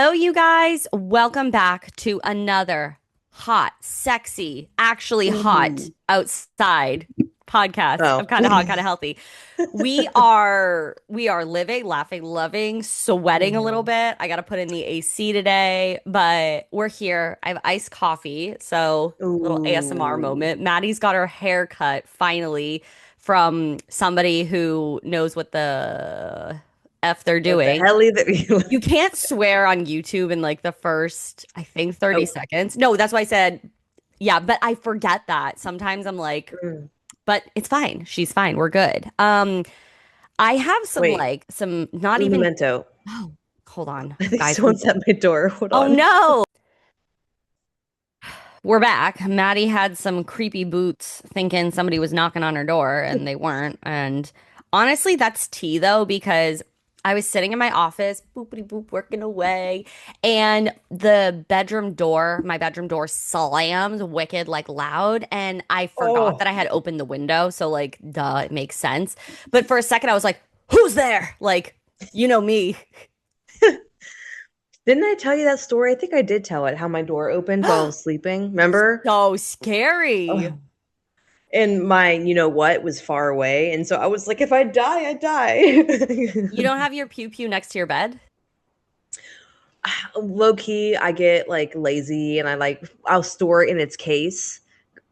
Hello, you guys. Welcome back to another hot, sexy, actually hot Ooh. outside podcast. Oh. I'm kind of hot, kind of healthy. We are living, laughing, loving, sweating a little Mhm. bit. I got to put in the AC today, but we're here. I have iced coffee, so little ASMR Ooh. moment. Maddie's got her hair cut finally from somebody who knows what the F they're What the doing. hell either you You can't swear on YouTube in like the first, I think, 30 Oh. seconds. No, that's why I said, yeah, but I forget that. Sometimes I'm like, Mm. but it's fine. She's fine. We're good. I have some Wait. like some not Un even momento. oh, hold on, I think guys. someone's at my door. Hold Oh on. no. We're back. Maddie had some creepy boots thinking somebody was knocking on her door and they weren't. And honestly, that's tea though, because I was sitting in my office, boopity boop, working away, and my bedroom door slams wicked like loud, and I forgot Oh. that I had opened the window. So like, duh, it makes sense. But for a second, I was like, "Who's there?" Like, you know me. Didn't I tell you that story? I think I did tell it, how my door opened while I was sleeping. Remember? So scary. Oh. And my, you know what, was far away. And so I was like, if I die, I You die. don't have your pew pew next to your bed? Low key, I get like lazy and I'll store it in its case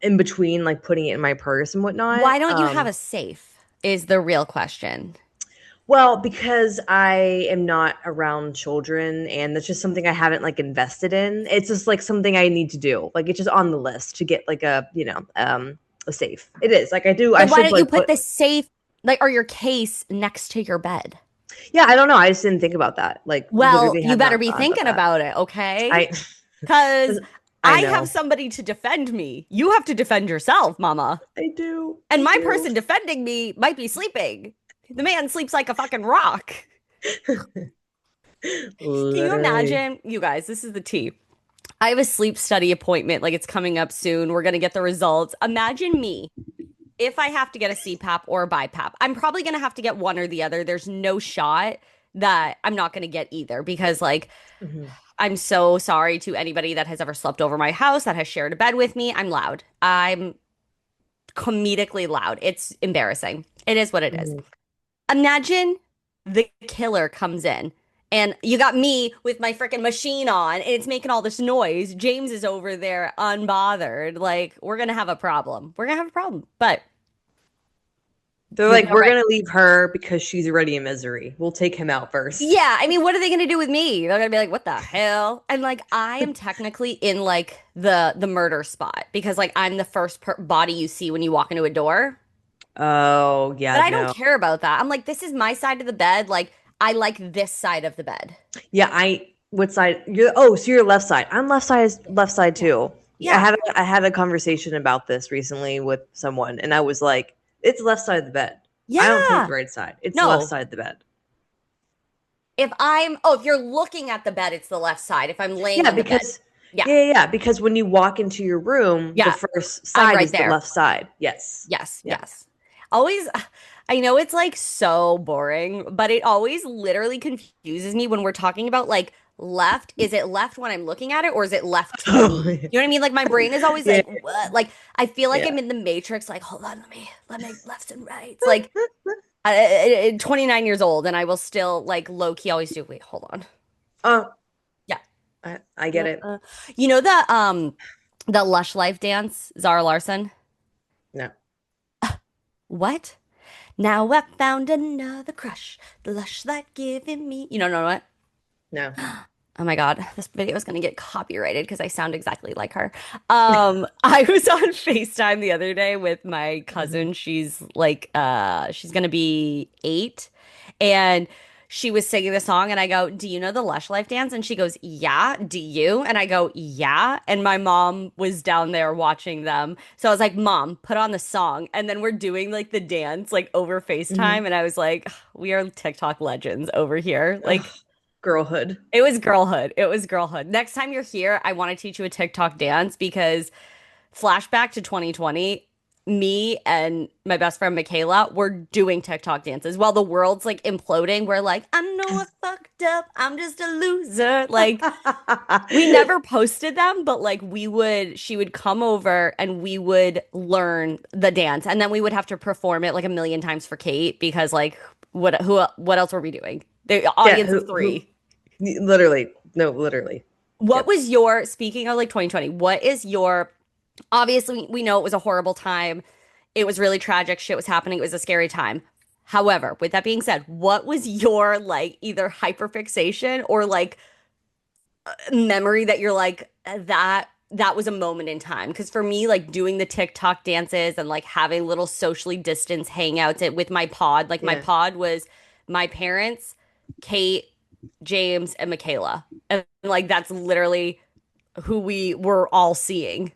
in between like putting it in my purse and whatnot. Why don't you have a safe? Is the real question. Well, because I am not around children and that's just something I haven't like invested in. It's just like something I need to do. Like it's just on the list to get like a safe. It is. Like I Then why should don't you like put put the safe, like, or your case next to your bed? yeah, I don't know. I just didn't think about that. Like Well, literally you had better not be thought about thinking that. about it, okay? I Because I I have know. somebody to defend me. You have to defend yourself, mama. I do. And I my do. person defending me might be sleeping. The man sleeps like a fucking rock. Can you Literally. imagine? You guys, this is the tea. I have a sleep study appointment, like it's coming up soon. We're gonna get the results. Imagine me if I have to get a CPAP or a BiPAP. I'm probably gonna have to get one or the other. There's no shot that I'm not gonna get either because, like, Mhm. I'm so sorry to anybody that has ever slept over my house, that has shared a bed with me. I'm loud. I'm comedically loud. It's embarrassing. It is what it is. Mhm. Imagine the killer comes in and you got me with my freaking machine on and it's making all this noise. James is over there unbothered. Like, we're gonna have a problem. We're gonna have a problem. But They're you're like, there, we're right? gonna leave her because she's already in misery. We'll take him out first. Yeah, I mean, what are they gonna do with me? They're gonna be like, "What the hell?" And like, I am technically in like the murder spot because like I'm the first body you see when you walk into a door. Oh, But yeah, I don't no. care about that. I'm like, this is my side of the bed. Like, I like this side of the bed. Yeah, what side you're oh, so you're left side. I'm left side Yeah. too. Yeah, Yeah. I had a conversation about this recently with someone and I was like, it's left side of the bed. I don't take Yeah. the right side. It's the left No. side of the bed. If you're looking at the bed, it's the left side. If I'm laying Yeah, on the bed. because Yeah. because when you walk into your room, the Yeah. first I'm side right is the there. left side. Yes. Yes. Yeah. Yes. Always, I know it's like so boring, but it always literally confuses me when we're talking about like left. Is it left when I'm looking at it or is it left to me? Oh, You know what I mean? Like my brain is always yeah. like, what? Like I feel like Yeah. I'm in the Matrix, like, hold on, let me left and right. It's like 29 years old and I will still like low key always do, wait, hold on. Oh, Yeah. I get it. You know the Lush Life dance, Zara Larson? No. What? Now I found another crush, the lush life giving me. You don't know what? No. Oh my God, this video is gonna get copyrighted because I sound exactly like her. I was on FaceTime the other day with my Mhm. cousin. She's gonna be 8, and she was singing the song, and I go, "Do you know the Lush Life dance?" And she goes, "Yeah, do you?" And I go, "Yeah." And my mom was down there watching them, so I was like, "Mom, put on the song." And then we're doing like the dance like over FaceTime, Mhm. and I was like, "We are TikTok legends over here." Like. Ugh, girlhood. It was girlhood. It was girlhood. Next time you're here, I want to teach you a TikTok dance because flashback to 2020, me and my best friend Michaela were doing TikTok dances while the world's like imploding. We're like, I know I fucked up. I'm just a loser. Like, we never posted them, but like she would come over and we would learn the dance, and then we would have to perform it like a million times for Kate because like what else were we doing? The Yeah, audience of three. literally, no, literally. What Yep. was your, speaking of like 2020, what is your, obviously we know it was a horrible time. It was really tragic. Shit was happening. It was a scary time. However, with that being said, what was your like either hyperfixation or like memory that you're like that was a moment in time? Because for me, like doing the TikTok dances and like having little socially distanced hangouts with my pod, like my Yeah. pod was my parents, Kate, James, and Michaela. And like that's literally who we were all seeing.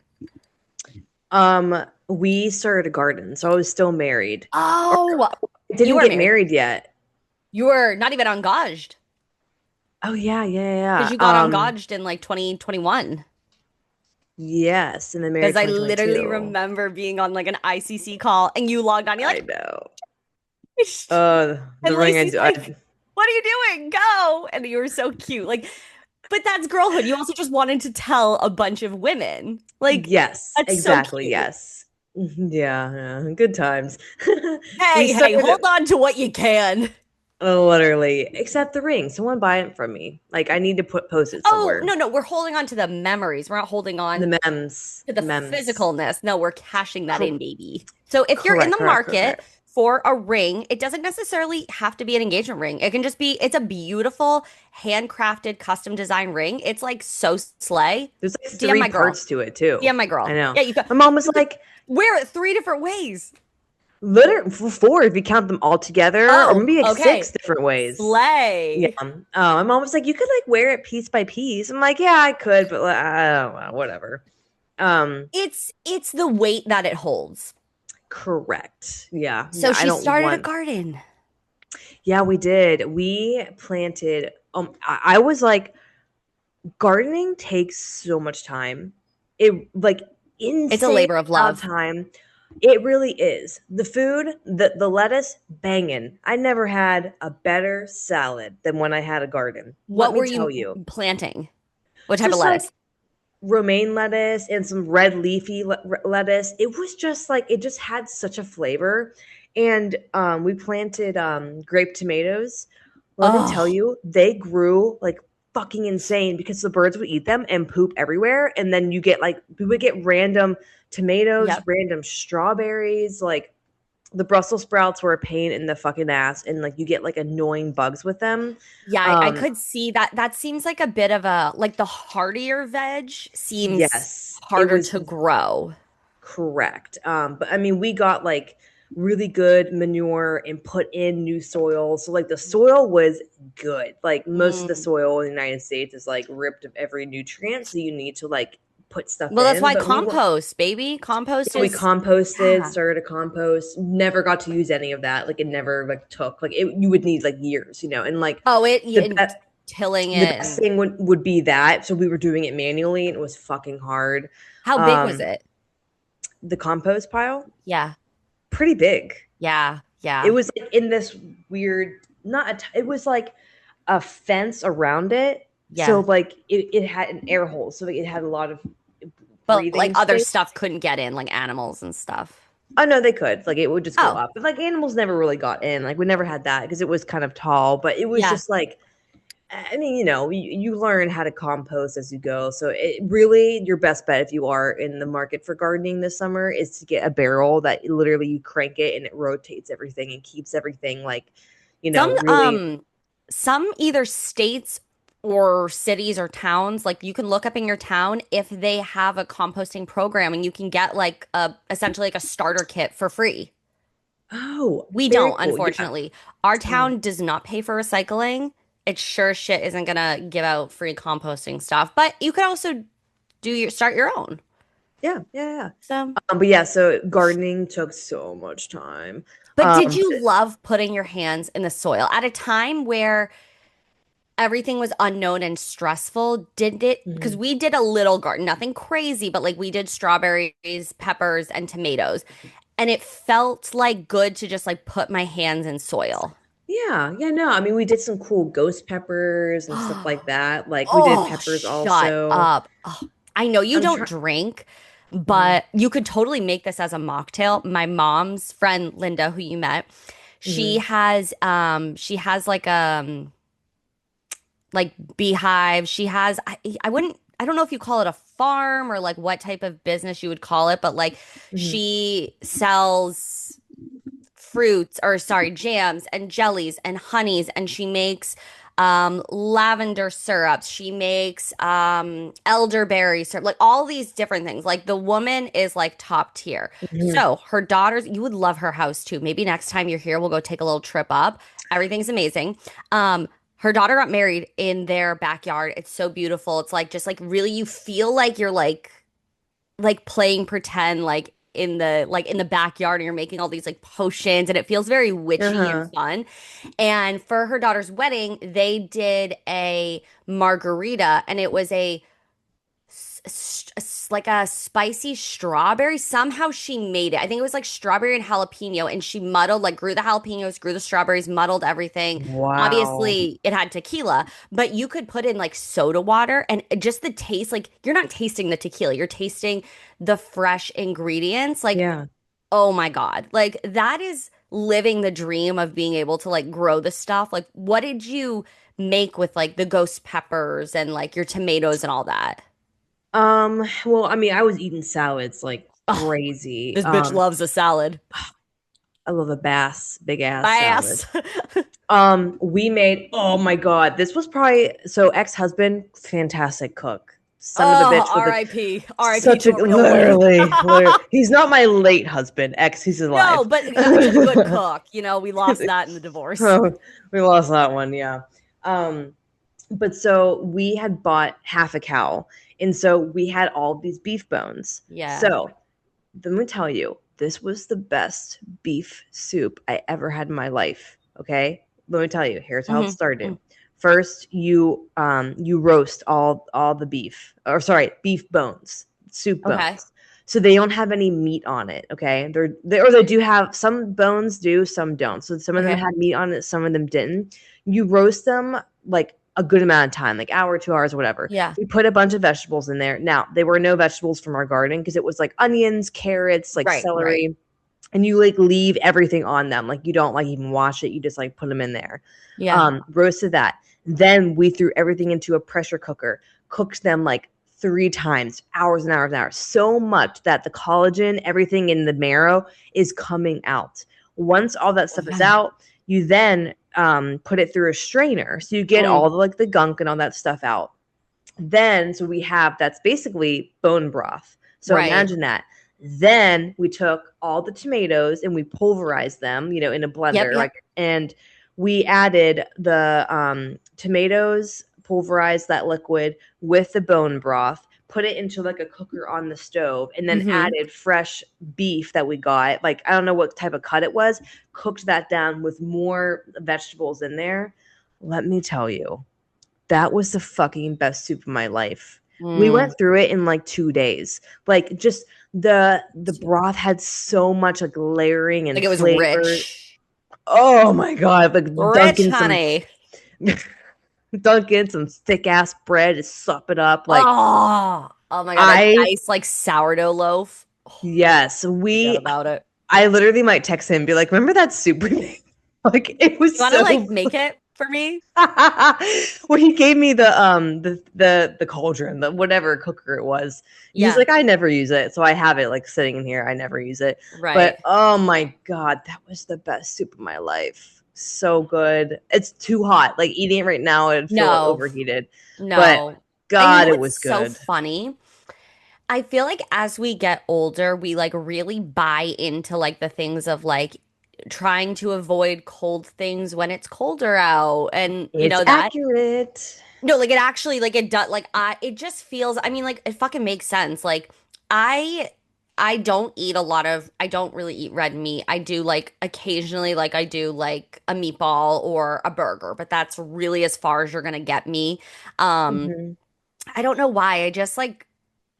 We started a garden, so I was still married. Or Oh, I you didn't were get married. married yet. You were not even engaged Oh yeah, yeah, because yeah. you got engaged in like 2021. Yes, and then married Because I literally 2022. remember being on like an ICC call and you logged on. You're I like, know. and The ring Lacey's like, I what are you doing? Go. And you were so cute. Like, but that's girlhood. You also just wanted to tell a bunch of women. Like, yes, that's so exactly, cute. yes. Yeah, yeah, good times. We Hey, hey, started hold on to what you can. literally, except the ring. Someone buy it from me. Like I need to post it Oh, somewhere. no, no, we're holding on to the memories. We're not holding on The mems, to the mems. physicalness. No, we're cashing that in, Cor- baby. So if you're in correct, the correct, market correct. for a ring, it doesn't necessarily have to be an engagement ring. It can just be, it's a beautiful, handcrafted, custom design ring. It's like so slay. There's like DM three my girl. parts to it too. DM my I girl. know. Yeah, My mom was you could like, wear it three different ways. literally four if you count them all together, or Oh, maybe like six okay. different ways. Yeah. Slay. My mom was like, you could like wear it piece by piece. I'm like, yeah, I could, but like, I don't know, whatever. Um, It's the weight that it holds. correct. Yeah. So Yeah. I she don't started a want. garden. Yeah, we did. We planted. I was like, gardening takes so much time. It like It's a insane labor of amount of love. time. It really is. The food, the lettuce, banging. I never had a better salad than when I had a garden. Let What me were tell you you. planting? What type of Just like lettuce? romaine lettuce and some red leafy lettuce. It was just like it just had such a flavor. And we planted grape tomatoes. Let me tell Oh, you, they grew like fucking insane because the birds would eat them and poop everywhere. And then you get like we would get random tomatoes, yep. random strawberries, like the Brussels sprouts were a pain in the fucking ass, and like you get like annoying bugs with them. Yeah, I Um, could see that. That seems like a bit of a, like the hardier veg seems yes, it harder was to grow. correct. But I mean, we got like really good manure and put in new soil. So like the soil was good. Like most of the Mm. soil in the United States is like ripped of every nutrient. So you need to like put stuff Well, that's in. why But compost, baby. Compost we is, composted, yeah. started a compost, never got to use any of that. Like it never like took like it, you would need like years, and like Oh, the and best tilling the it. best And thing would be that. So we were doing it manually and it was fucking hard. how big was Um it? the compost pile, Yeah. pretty big. Yeah. It Yeah. was like in this weird, not a, it was like a fence around it. So Yeah. like it had an air hole. So like, it had a lot of But like breathing other space. stuff couldn't get in, like animals and stuff. Oh no, they could. Like it would just go Oh, up. But like animals never really got in. Like we never had that because it was kind of tall. But it was yeah. just like I mean, you learn how to compost as you go. So it really your best bet if you are in the market for gardening this summer is to get a barrel that literally you crank it and it rotates everything and keeps everything like, Some really. some either states or cities or towns, like you can look up in your town if they have a composting program and you can get like a essentially like a starter kit for free. Oh, We very don't, cool. Yeah. unfortunately. Our Oh, town does not pay for recycling. It sure shit isn't gonna give out free composting stuff, but you could also start your own. yeah, yeah, yeah. So, But yeah, so gardening took so much time. but did you But love putting your hands in the soil at a time where everything was unknown and stressful? Did it, because mhm. we did a little garden, nothing crazy, but like we did strawberries, peppers, and tomatoes. and it felt like good to just like put my hands in soil. Yeah, yeah, no. I mean, we did some cool ghost peppers and stuff like that. Like we did Oh, peppers shut also. up. Oh, I know you I'm don't trying. drink, Mm-hmm, but you could totally make this as a mocktail. My mom's friend Linda, who you met, mm-hmm, she has like beehive. She has I don't know if you call it a farm or like what type of business you would call it, but like mm-hmm, she sells fruits or sorry, jams and jellies and honeys and she makes lavender syrups. She makes elderberry syrup, like all these different things. Like the woman is like top tier. mm-hmm. So her daughters, you would love her house too. Maybe next time you're here, we'll go take a little trip up. Everything's amazing. Her daughter got married in their backyard. It's so beautiful. It's like just like really you feel like you're like playing pretend like in the backyard and you're making all these like potions and it feels very witchy and Uh-huh. fun. And for her daughter's wedding, they did a margarita and it was like a spicy strawberry. Somehow she made it. I think it was like strawberry and jalapeno, and she muddled, like grew the jalapenos, grew the strawberries, muddled everything. Wow. Obviously, it had tequila, but you could put in like soda water and just the taste, like you're not tasting the tequila, you're tasting the fresh ingredients. Like, Yeah. oh my God. Like that is living the dream of being able to like grow the stuff. Like, what did you make with like the ghost peppers and like your tomatoes and all that? Well, I mean, I was eating salads like Oh, crazy. this bitch loves a salad. I love a big ass salad. Bass. We made, oh my God, this was probably so ex-husband, fantastic cook. Son of a Oh, bitch with a R.I.P. R.I.P. such a to a real one. literally, he's not my late husband. Ex, he's No, alive. but to a good cook. You know, we lost that in the divorce. Oh, we lost that one, yeah. Um, but so we had bought half a cow, and so we had all these beef bones. Yeah. So let me tell you, this was the best beef soup I ever had in my life. Okay, let me tell you. Here's how it Hmm. started. First, you roast all the beef, or sorry, beef bones, soup Okay. bones. So they don't have any meat on it. Okay, or they do have some bones do, some don't. So some of them Okay. had meat on it, some of them didn't. You roast them like a good amount of time, like hour, 2 hours, whatever. Yeah. We put a bunch of vegetables in there. Now, there were no vegetables from our garden because it was like onions, carrots, like Right. Right. celery, and you like leave everything on them. Like you don't like even wash it. You just like put them in there. Yeah. Roasted that. Then we threw everything into a pressure cooker, cooked them like 3 times, hours and hours and hours, so much that the collagen, everything in the marrow is coming out. Once all that stuff is Wow. out, you then put it through a strainer. So you get Mm, all the like the gunk and all that stuff out. Then, so we have that's basically bone broth. So right. imagine that. Then we took all the tomatoes and we pulverized them, in a Yep. blender, Yep. like, and we added the tomatoes, pulverized that liquid with the bone broth, put it into like a cooker on the stove, and then Hmm. added fresh beef that we got. Like, I don't know what type of cut it was, cooked that down with more vegetables in there. Let me tell you, that was the fucking best soup of my life. We Mm. went through it in like 2 days. Like just the broth had so much like layering Like and it was flavor. rich. Oh my god, like Rich, honey. dunking some thick ass bread to sup it up. Like Oh, oh my God. A I nice like sourdough loaf. Oh, yes, forget we about it. I literally might text him and be like, remember that soup we made? Like it You was want to so like make it for me? well, he gave me the cauldron, the whatever cooker it was. He's Yeah. like, I never use it, so I have it like sitting in here. I never use it, but Right. oh my god, that was the best soup of my life. So good. It's too hot. Like eating it right now, I'd feel No, overheated. But no. And you God, know it what's was so good. funny? I feel like as we get older, we like really buy into like the things of like trying to avoid cold things when it's colder out and you It's know that. accurate. No, like it actually like it does like I it just feels I mean like it fucking makes sense. Like I I don't eat a lot of I don't really eat red meat. I do like occasionally like I do like a meatball or a burger, but that's really as far as you're gonna get me. Um Mhm. I don't know why. I just like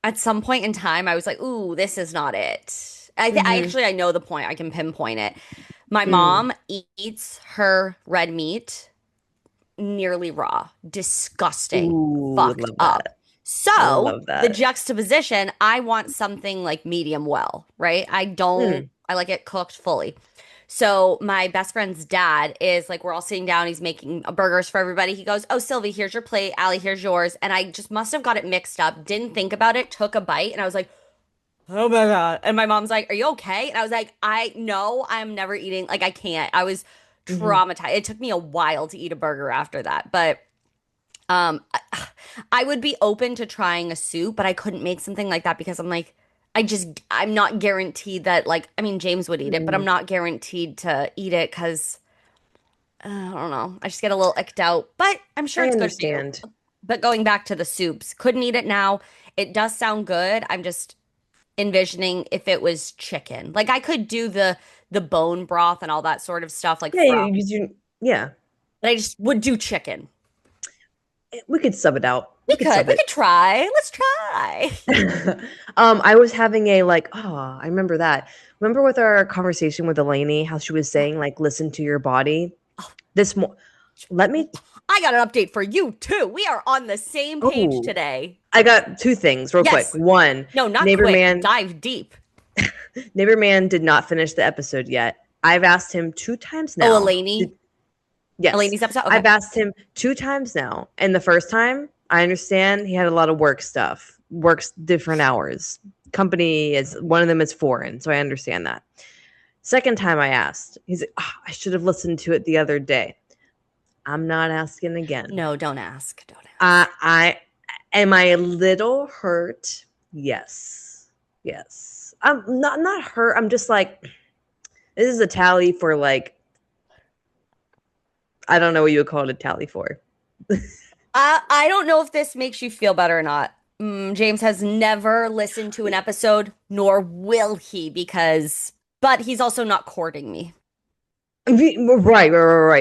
at some point in time I was like, "Ooh, this is not it." I Hmm. actually I know the point. I can pinpoint it. My Mm. mom eats her red meat nearly raw, disgusting, Ooh, fucked love up. that. I So love the that. juxtaposition, I want something like medium well, right? Mm. I like it cooked fully. So my best friend's dad is like, we're all sitting down, he's making burgers for everybody. He goes, "Oh, Sylvie, here's your plate. Allie, here's yours." And I just must have got it mixed up, didn't think about it, took a bite, and I was like, "Oh my God." And my mom's like, "Are you okay?" And I was like, "I no, I'm never eating. Like, I can't." I was Hmm. traumatized. It took me a while to eat a burger after that. But um, I would be open to trying a soup, but I couldn't make something like that because I'm like, I'm not guaranteed that, like, I mean, James would eat it, but I'm Mm. not guaranteed to eat it because I don't know. I just get a little icked out, but I'm sure I it's good for you. understand. But going back to the soups, couldn't eat it now. It does sound good. I'm just envisioning if it was chicken. Like I could do the bone broth and all that sort of stuff, like Yeah, from, yeah. but I just would do chicken. We could sub it out. We could sub We it. could try. Let's try. I was having a like, oh, I remember that. Remember with our conversation with Delaney, how she was Yeah. saying like, listen to your body. Oh, This mo Let me. I got an update for you too. We are on the same page Oh, today. I got two things real quick. Yes. One, No, not neighbor quick. man, Dive deep. neighbor man did not finish the episode yet. I've asked him two times Oh, now. Elaney. Yes, Elaney's episode. I've Okay. asked him two times now. And the first time, I understand he had a lot of work stuff, works different hours. Company is one of them is foreign, so I understand that. Second time I asked, he's like, "Ah, I should have listened to it the other day." I'm not asking again. No, don't ask. Don't ask. I am I a little hurt? Yes, yes. I'm not hurt. I'm just like this is a tally for like I don't know what you would call it a tally for. I don't know if this makes you feel better or not. James has never listened to an episode, nor will he, but he's also not courting me. Right.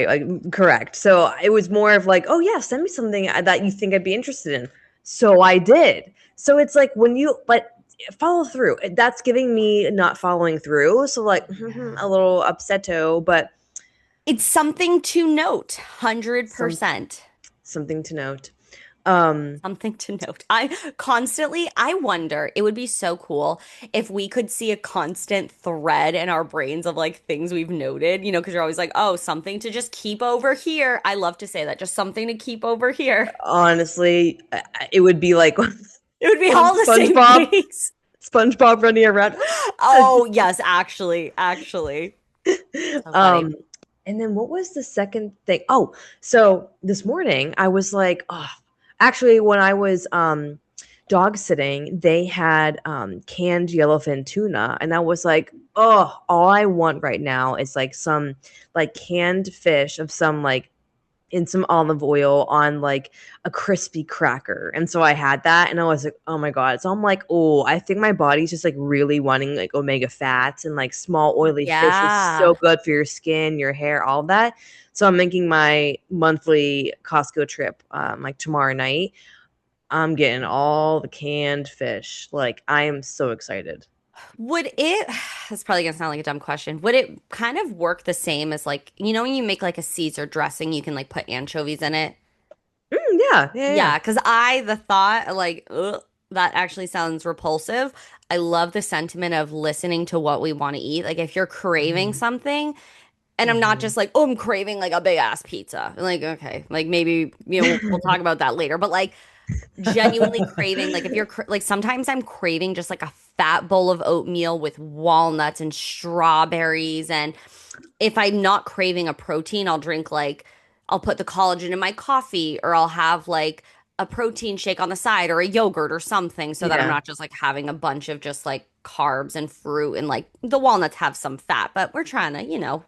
Like, correct. So it was more of like, oh yeah, send me something that you think I'd be interested in. So I did. So it's like when you, but follow through. That's giving me not following through. So like Yeah. a little upsetto, but It's something to note, some 100%. something to note. Um, Something to note. I wonder, it would be so cool if we could see a constant thread in our brains of like things we've noted, because you're always like, oh, something to just keep over here. I love to say that, just something to keep over here. honestly, it would be like It would be all the same SpongeBob, things. SpongeBob running around. Oh, yes, actually. So funny. um, and then what was the second thing? Oh, so this morning I was like, oh, actually, when I was dog sitting, they had canned yellowfin tuna, and I was like, oh, all I want right now is like some like canned fish of some like in some olive oil on like a crispy cracker. And so I had that and I was like, oh my God. So I'm like, oh, I think my body's just like really wanting like omega fats and like small oily fish is so Yeah. good for your skin, your hair, all that. So I'm making my monthly Costco trip like tomorrow night. I'm getting all the canned fish. Like I am so excited. Would it, that's probably gonna sound like a dumb question. Would it kind of work the same as like, when you make like a Caesar dressing, you can like put anchovies in it? Yeah. Yeah, because the thought, like, ugh, that actually sounds repulsive. I love the sentiment of listening to what we want to eat. Like, if you're craving Hmm. something, and I'm not Hmm. just like, oh, I'm craving like a big ass pizza. Like, okay, like maybe, we'll talk about that later. But like, genuinely craving, like, if you're like, sometimes I'm craving just like a fat bowl of oatmeal with walnuts and strawberries. And if I'm not craving a protein, I'll drink like I'll put the collagen in my coffee or I'll have like a protein shake on the side or a yogurt or something so that I'm Yeah. not just like having a bunch of just like carbs and fruit and like the walnuts have some fat, but we're trying to,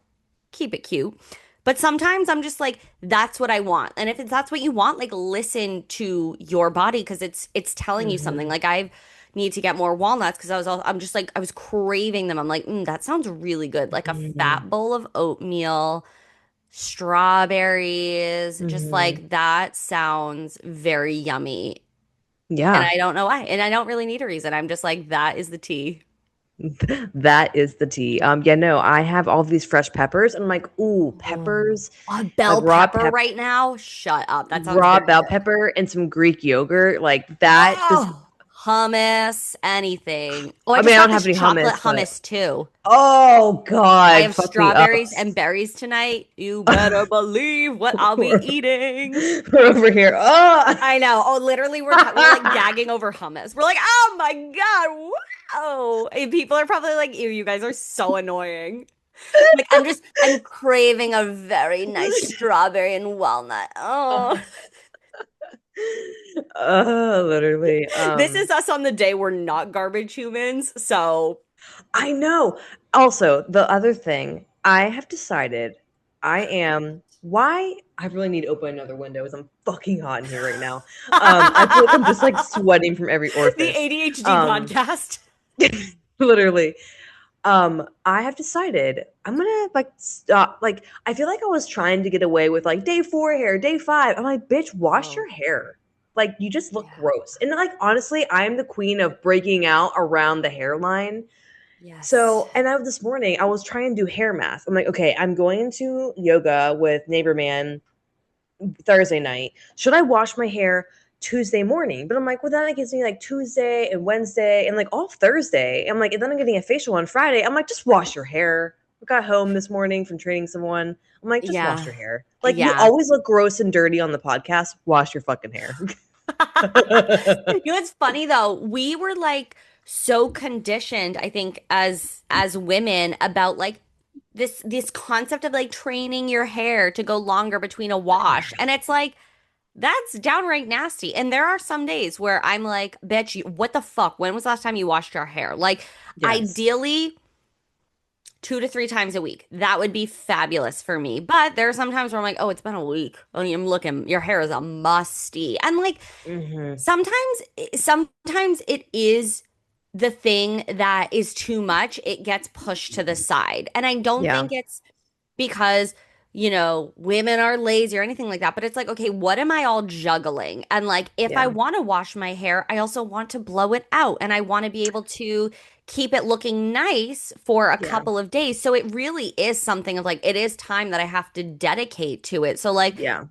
keep it cute. But sometimes I'm just like, that's what I want. And if that's what you want, like listen to your body because it's telling you something. Hmm. Like I need to get more walnuts because I'm just like I was craving them. I'm like, that sounds really good. Like a Hmm. fat bowl of oatmeal, strawberries, just Hmm. like that sounds very yummy. And Yeah. I don't know why. And I don't really need a reason. I'm just like, that is the tea. That is the tea. Yeah, no, I have all these fresh peppers, and I'm like, ooh, Oh, peppers, a like bell pepper right now? Shut up. That sounds raw very bell good. pepper, and some Greek yogurt. Like that just. Oh, hummus, anything. Oh, I I mean, just I got don't have this any chocolate hummus, but hummus too. oh I god, have fuck me up. strawberries and berries tonight. You better believe what I'll be we're, eating. we're over here. Oh. I know. Oh, literally, we're like gagging over hummus. We're like, oh my God, wow. And people are probably like, ew, you guys are so annoying. Like, I'm craving a very nice strawberry and walnut. Oh, Literally. this is us on the day we're not garbage humans. So, I know. Also, the other thing, I have decided I am why I really need to open another window is I'm fucking hot in here right now. I feel like I'm just like the sweating from every orifice. ADHD Um, podcast. literally. I have decided I'm gonna like stop. Like, I feel like I was trying to get away with like day 4 hair, day 5. I'm like, bitch, wash Oh, your hair. Like, you just look yeah. gross. And like, honestly, I am the queen of breaking out around the hairline. Yes. So, and this morning I was trying to do hair math. I'm like, okay, I'm going into yoga with Neighbor Man Thursday night. Should I wash my hair Tuesday morning? But I'm like, well, then it gives me like Tuesday and Wednesday and like all Thursday. I'm like, and then I'm getting a facial on Friday. I'm like, just wash your hair. I got home this morning from training someone. I'm like, just wash Yeah. your hair. Like, you Yeah. always look gross and dirty on the podcast. Wash your fucking hair. You know, it's funny though. We were like so conditioned, I think, as women about like this concept of like training your hair to go longer between a wash. And it's like that's downright nasty. And there are some days where I'm like, bitch, what the fuck? When was the last time you washed your hair? Like Yes. ideally 2 to 3 times a week. That would be fabulous for me. But there are some times where I'm like, oh, it's been a week. Oh, I'm looking, your hair is a musty. And like Hmm. sometimes it is the thing that is too much. It gets pushed to the side. And I don't Yeah. think it's because, women are lazy or anything like that. But it's like, okay, what am I all juggling? And like, if I Yeah. want to wash my hair, I also want to blow it out and I want to be able to keep it looking nice for a Yeah. couple of days. So it really is something of like, it is time that I have to dedicate to it. So, like, Yeah.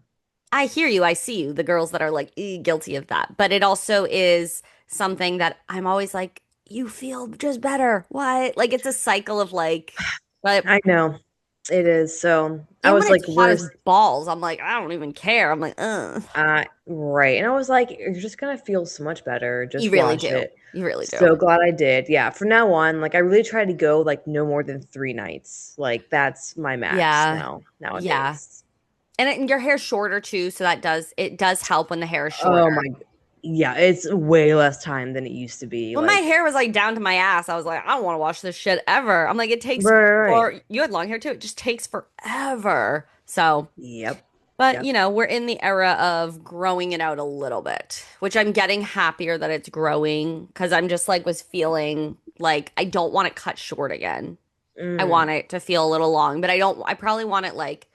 I hear you. I see you, the girls that are like guilty of that. But it also is something that I'm always like, you feel just better. What? Like it's a cycle of like, but I know. It is. So I even when was it's like, hot we're as balls, I'm like, I don't even care. I'm like, ugh. right. And I was like, you're just gonna feel so much better. You Just really wash do. it. You really do. So glad I did. Yeah. From now on, like I really try to go like no more than 3 nights. Like that's my max Yeah. now Yeah. nowadays. And your hair's shorter too, so it does help when the hair is Oh shorter. my yeah, it's way less time than it used to be. When my Like hair was like down to my ass, I was like, I don't want to wash this shit ever. I'm like, it takes right, right, right. for you had long hair too. It just takes forever. So, Yep. but Yep. we're in the era of growing it out a little bit, which I'm getting happier that it's growing because I'm just like was feeling like I don't want it cut short again. I Mm, want it to feel a little long, but I probably want it like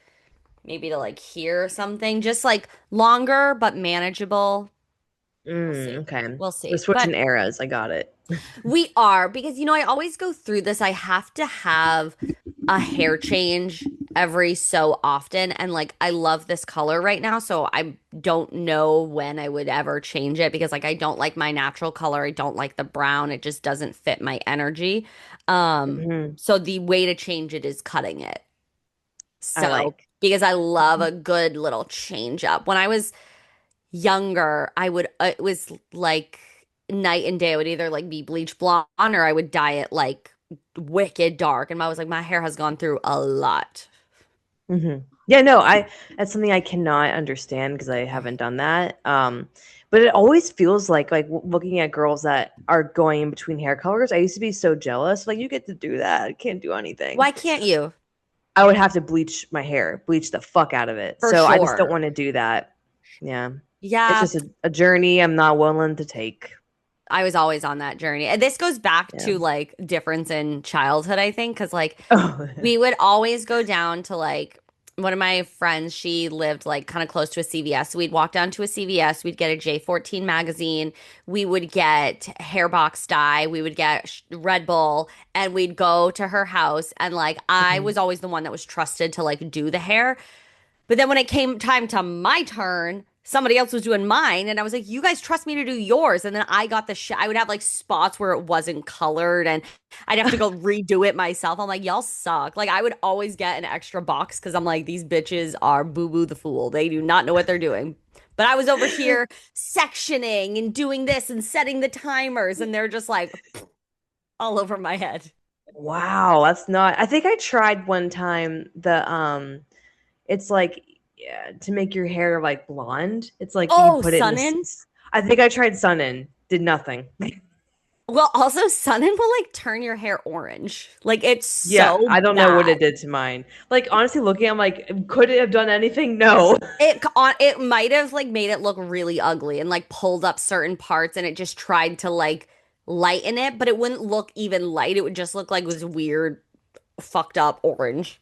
maybe to like here or something, just like longer but manageable. We'll see. okay. We'll We're see. But switching eras. I got it. we are because I always go through this. I have to have a hair change every so often and like I love this color right now, so I don't know when I would ever change it because like I don't like my natural color. I don't like the brown. It just doesn't fit my energy. Hmm. So the way to change it is cutting it. I So like. because I love a good little change up. When I was younger, I would it was like night and day. I would either like be bleach blonde or I would dye it like wicked dark. And I was like, my hair has gone through a lot. Yeah, no, I that's something I cannot understand because I haven't done that. But it always feels like looking at girls that are going in between hair colors. I used to be so jealous. Like you get to do that. I can't do anything. Why can't you? I would have to bleach my hair, bleach the fuck out of it. For So I just don't sure. want to do that. Yeah, it's Yeah, just a journey I'm not willing to take. I was always on that journey. And this goes back Yeah. to like difference in childhood, I think, because like Oh, we would always go down to like one of my friends, she lived like kind of close to a CVS. So we'd walk down to a CVS, we'd get a J14 magazine, we would get hair box dye, we would get Red Bull, and we'd go to her house. And like, I Mhm. was always the one that was trusted to like do the hair. But then when it came time to my turn, somebody else was doing mine, and I was like, "You guys trust me to do yours." And then I got the shit. I would have like spots where it wasn't colored, and I'd have to go redo it myself. I'm like, "Y'all suck." Like I would always get an extra box because I'm like, these bitches are boo boo the fool. They do not know what they're doing. But I was over here sectioning and doing this and setting the timers, and they're just like all over my head. Wow, that's not. I think I tried one time it's like, yeah, to make your hair like blonde. It's like you Oh, put it in Sunnin. I think I tried Sun-In, did nothing. Well, also Sunnin will like turn your hair orange. Like it's Yeah, so I don't know what bad. it did to mine. Like honestly, looking, I'm like, could it have done anything? No. It might have like made it look really ugly and like pulled up certain parts and it just tried to like lighten it, but it wouldn't look even light. It would just look like it was weird, fucked up orange.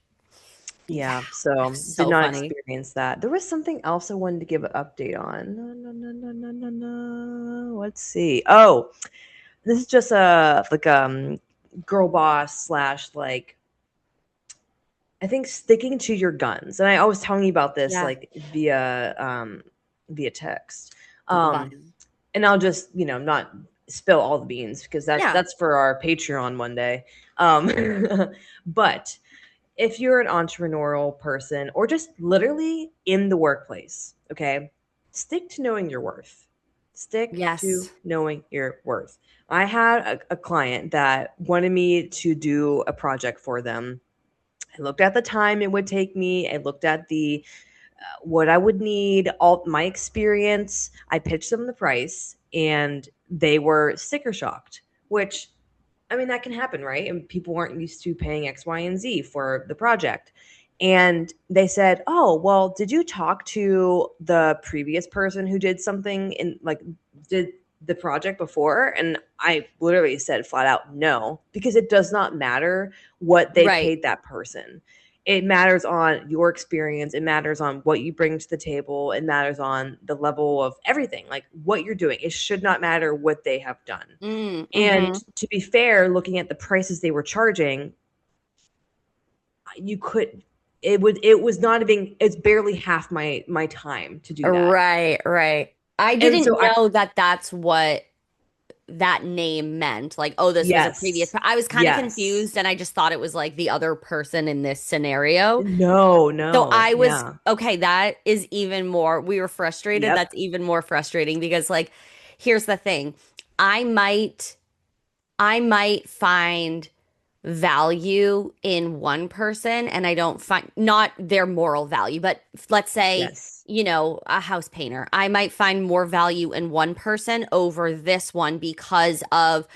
Yeah, Yeah, it was so did so not funny. experience that. There was something else I wanted to give an update on. No, no, no, no, no, no, no. Let's see. Oh, this is just a like girl boss slash like, I think sticking to your guns. And I was telling you about this Yeah, like via text. love. And I'll just, not spill all the beans because Yeah. that's for our Patreon one day. But if you're an entrepreneurial person or just literally in the workplace, okay, stick to knowing your worth. Stick to Yes. knowing your worth. I had a client that wanted me to do a project for them. I looked at the time it would take me. I looked at the what I would need, all my experience. I pitched them the price, and they were sticker shocked. Which, I mean, that can happen, right? And people aren't used to paying X, Y, and Z for the project. And they said, "Oh, well, did you talk to the previous person who did something in like did the project before?" And I literally said flat out no, because it does not matter what they Right. paid that person. It matters on your experience, it matters on what you bring to the table, it matters on the level of everything, like what you're doing. It should not matter what they have done. And Mm-hmm. to be fair, looking at the prices they were charging, you could it was not even it's barely half my time to do that. Right, right. I And didn't so I know that that's what that name meant. Like, oh, this was a previous. yes. I was kind of Yes. confused and I just thought it was like the other person in this scenario. No, So no. I was Yeah. okay, that is even more. We were frustrated. Yep. That's even more frustrating because like here's the thing. I might I might find value in one person and I don't find not their moral value, but let's say, Yes. a house painter. I might find more value in one person over this one because of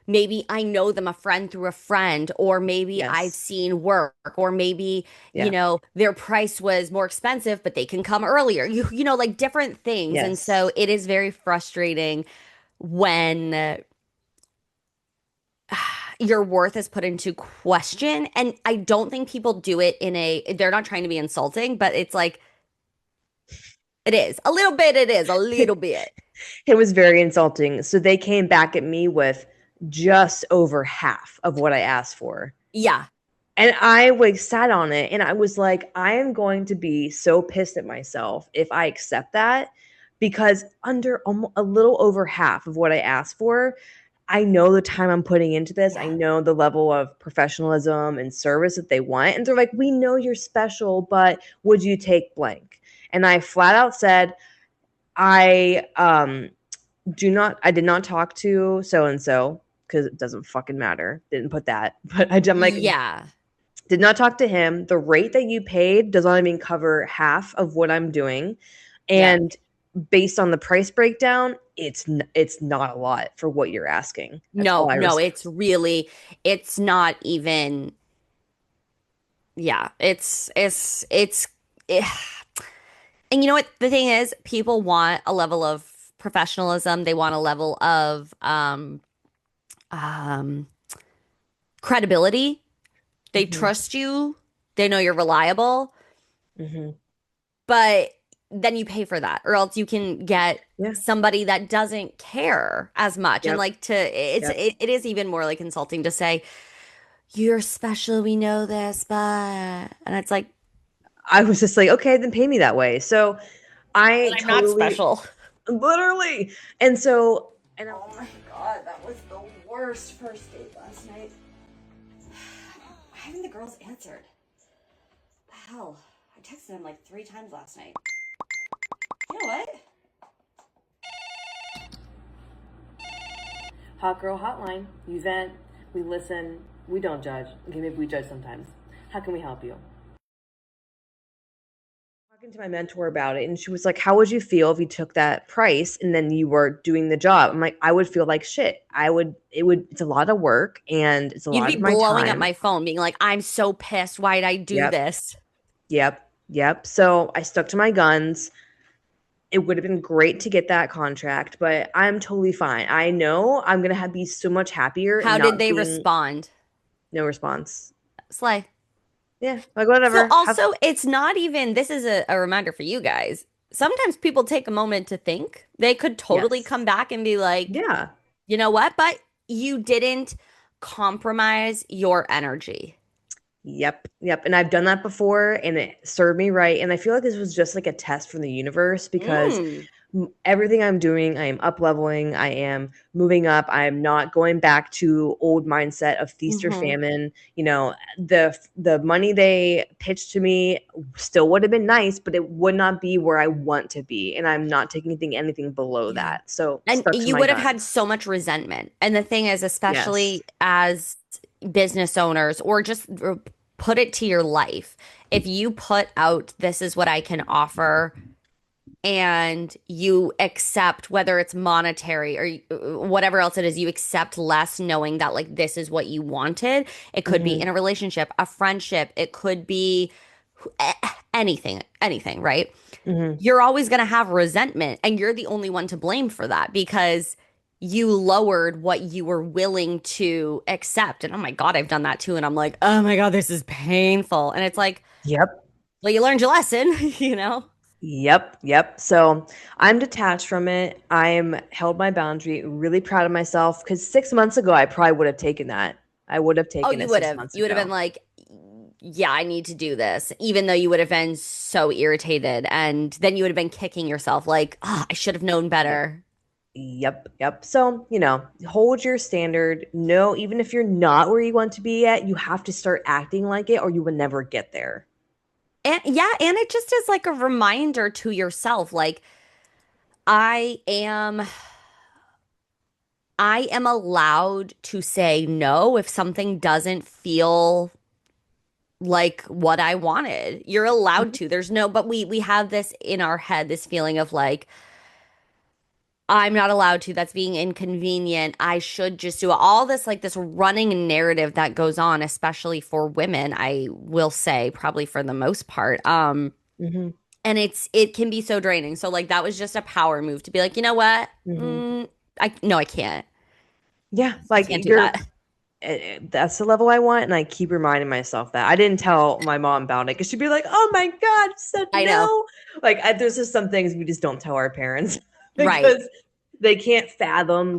maybe I know them a friend through a friend, or maybe I've Yes. seen work, or maybe, Yeah. their price was more expensive, but they can come earlier. Like different things. And so Yes. it is very frustrating when your worth is put into question. And I don't think people do it they're not trying to be insulting, but it's like, it is. A little bit, it is. A little bit. It was very insulting. So they came back at me with just over half of what I asked for. Yeah. And I like sat on it and I was like, I am going to be so pissed at myself if I accept that, because under a little over half of what I asked for, I know the time I'm putting into this. I Yeah. know the level of professionalism and service that they want. And they're like, we know you're special, but would you take blank? And I flat out said, I I did not talk to so and so because it doesn't fucking matter. Didn't put that. But I'm like, Yeah. did not talk to him. The rate that you paid does not even cover half of what I'm doing. Yep. And based on the price breakdown, it's not a lot for what you're asking. That's all No, I no, was. it's not even, yeah, eh. And you know what? The thing is, people want a level of professionalism. They want a level of um, credibility. They Mhm. trust you. They know you're reliable. Hmm. But then you pay for that, or else you can get Yeah. somebody that doesn't care as much. And Yep. like Yep. it is even more like insulting to say, "You're special, we know this," but and it's like, I was just like, okay, then pay me that way. So but I I'm not totally, special. literally, and so, and Oh my God, that was the worst first date last night. Why haven't the girls answered? The hell? I texted them like 3 times last night. You know what? Hot Girl Hotline. You vent, we listen, we don't judge. Okay, maybe we judge sometimes. How can we help you? Talking to my mentor about it, and she was like, "How would you feel if you took that price and then you were doing the job?" I'm like, "I would feel like shit. I would. It would. It's a lot of work and it's a You'd lot be of my blowing up time." my phone, being like, I'm so pissed. Why did I do Yep. this? Yep. Yep. So I stuck to my guns. It would have been great to get that contract, but I'm totally fine. I know I'm gonna be so much happier How did not they being respond? no response. Slay. Yeah, like So whatever. Have also, it's not even, this is a reminder for you guys. Sometimes people take a moment to think. They could totally yes. come back and be like, Yeah. you know what? But you didn't compromise your energy. Yep, yep, and I've done that before, and it served me right, and I feel like this was just like a test from the universe because Mm, everything I'm doing, I am up leveling, I am moving up, I am not going back to old mindset of feast or hmm. famine. The money they pitched to me still would have been nice, but it would not be where I want to be, and I'm not taking anything below Yeah. that. So And stuck to you my would have had guns. so much resentment. And the thing is, Yes. especially as business owners, or just put it to your life, if you put out, this is what I can offer, and you accept whether it's monetary or whatever else it is, you accept less knowing that like this is what you wanted. It could be Hmm. in a relationship, a friendship, it could be anything, right? Hmm. You're always going to have resentment, and you're the only one to blame for that because you lowered what you were willing to accept. And oh my God, I've done that too. And I'm like, oh my God, this is painful. And it's like, Yep. well, you learned your lesson, you know? Yep, yep. So I'm detached from it. I'm held my boundary, really proud of myself because 6 months ago, I probably would have taken that. I would have Oh, taken you it would six have. months You would have been ago. like, yeah, I need to do this, even though you would have been so irritated. And then you would have been kicking yourself, like, oh, I should have known Yep, better. yep, yep. So, hold your standard. No, even if you're not where you want to be at, you have to start acting like it or you will never get there. And yeah, and it just is like a reminder to yourself, like, I am I am allowed to say no if something doesn't feel like what I wanted. You're allowed Mhm. to. There's no, but we have this in our head, this feeling of like, I'm not allowed to. That's being inconvenient. I should just do it. All this, like this running narrative that goes on, especially for women, I will say, probably for the most part. Mhm. And it can be so draining. So like that was just a power move to be like, you know what? Mhm. I no, I can't. Yeah, I like can't do that. that's the level I want, and I keep reminding myself that. I didn't tell my mom about it because she'd be like, "Oh my God, you said I know. no." There's just some things we just don't tell our parents Right. because they can't fathom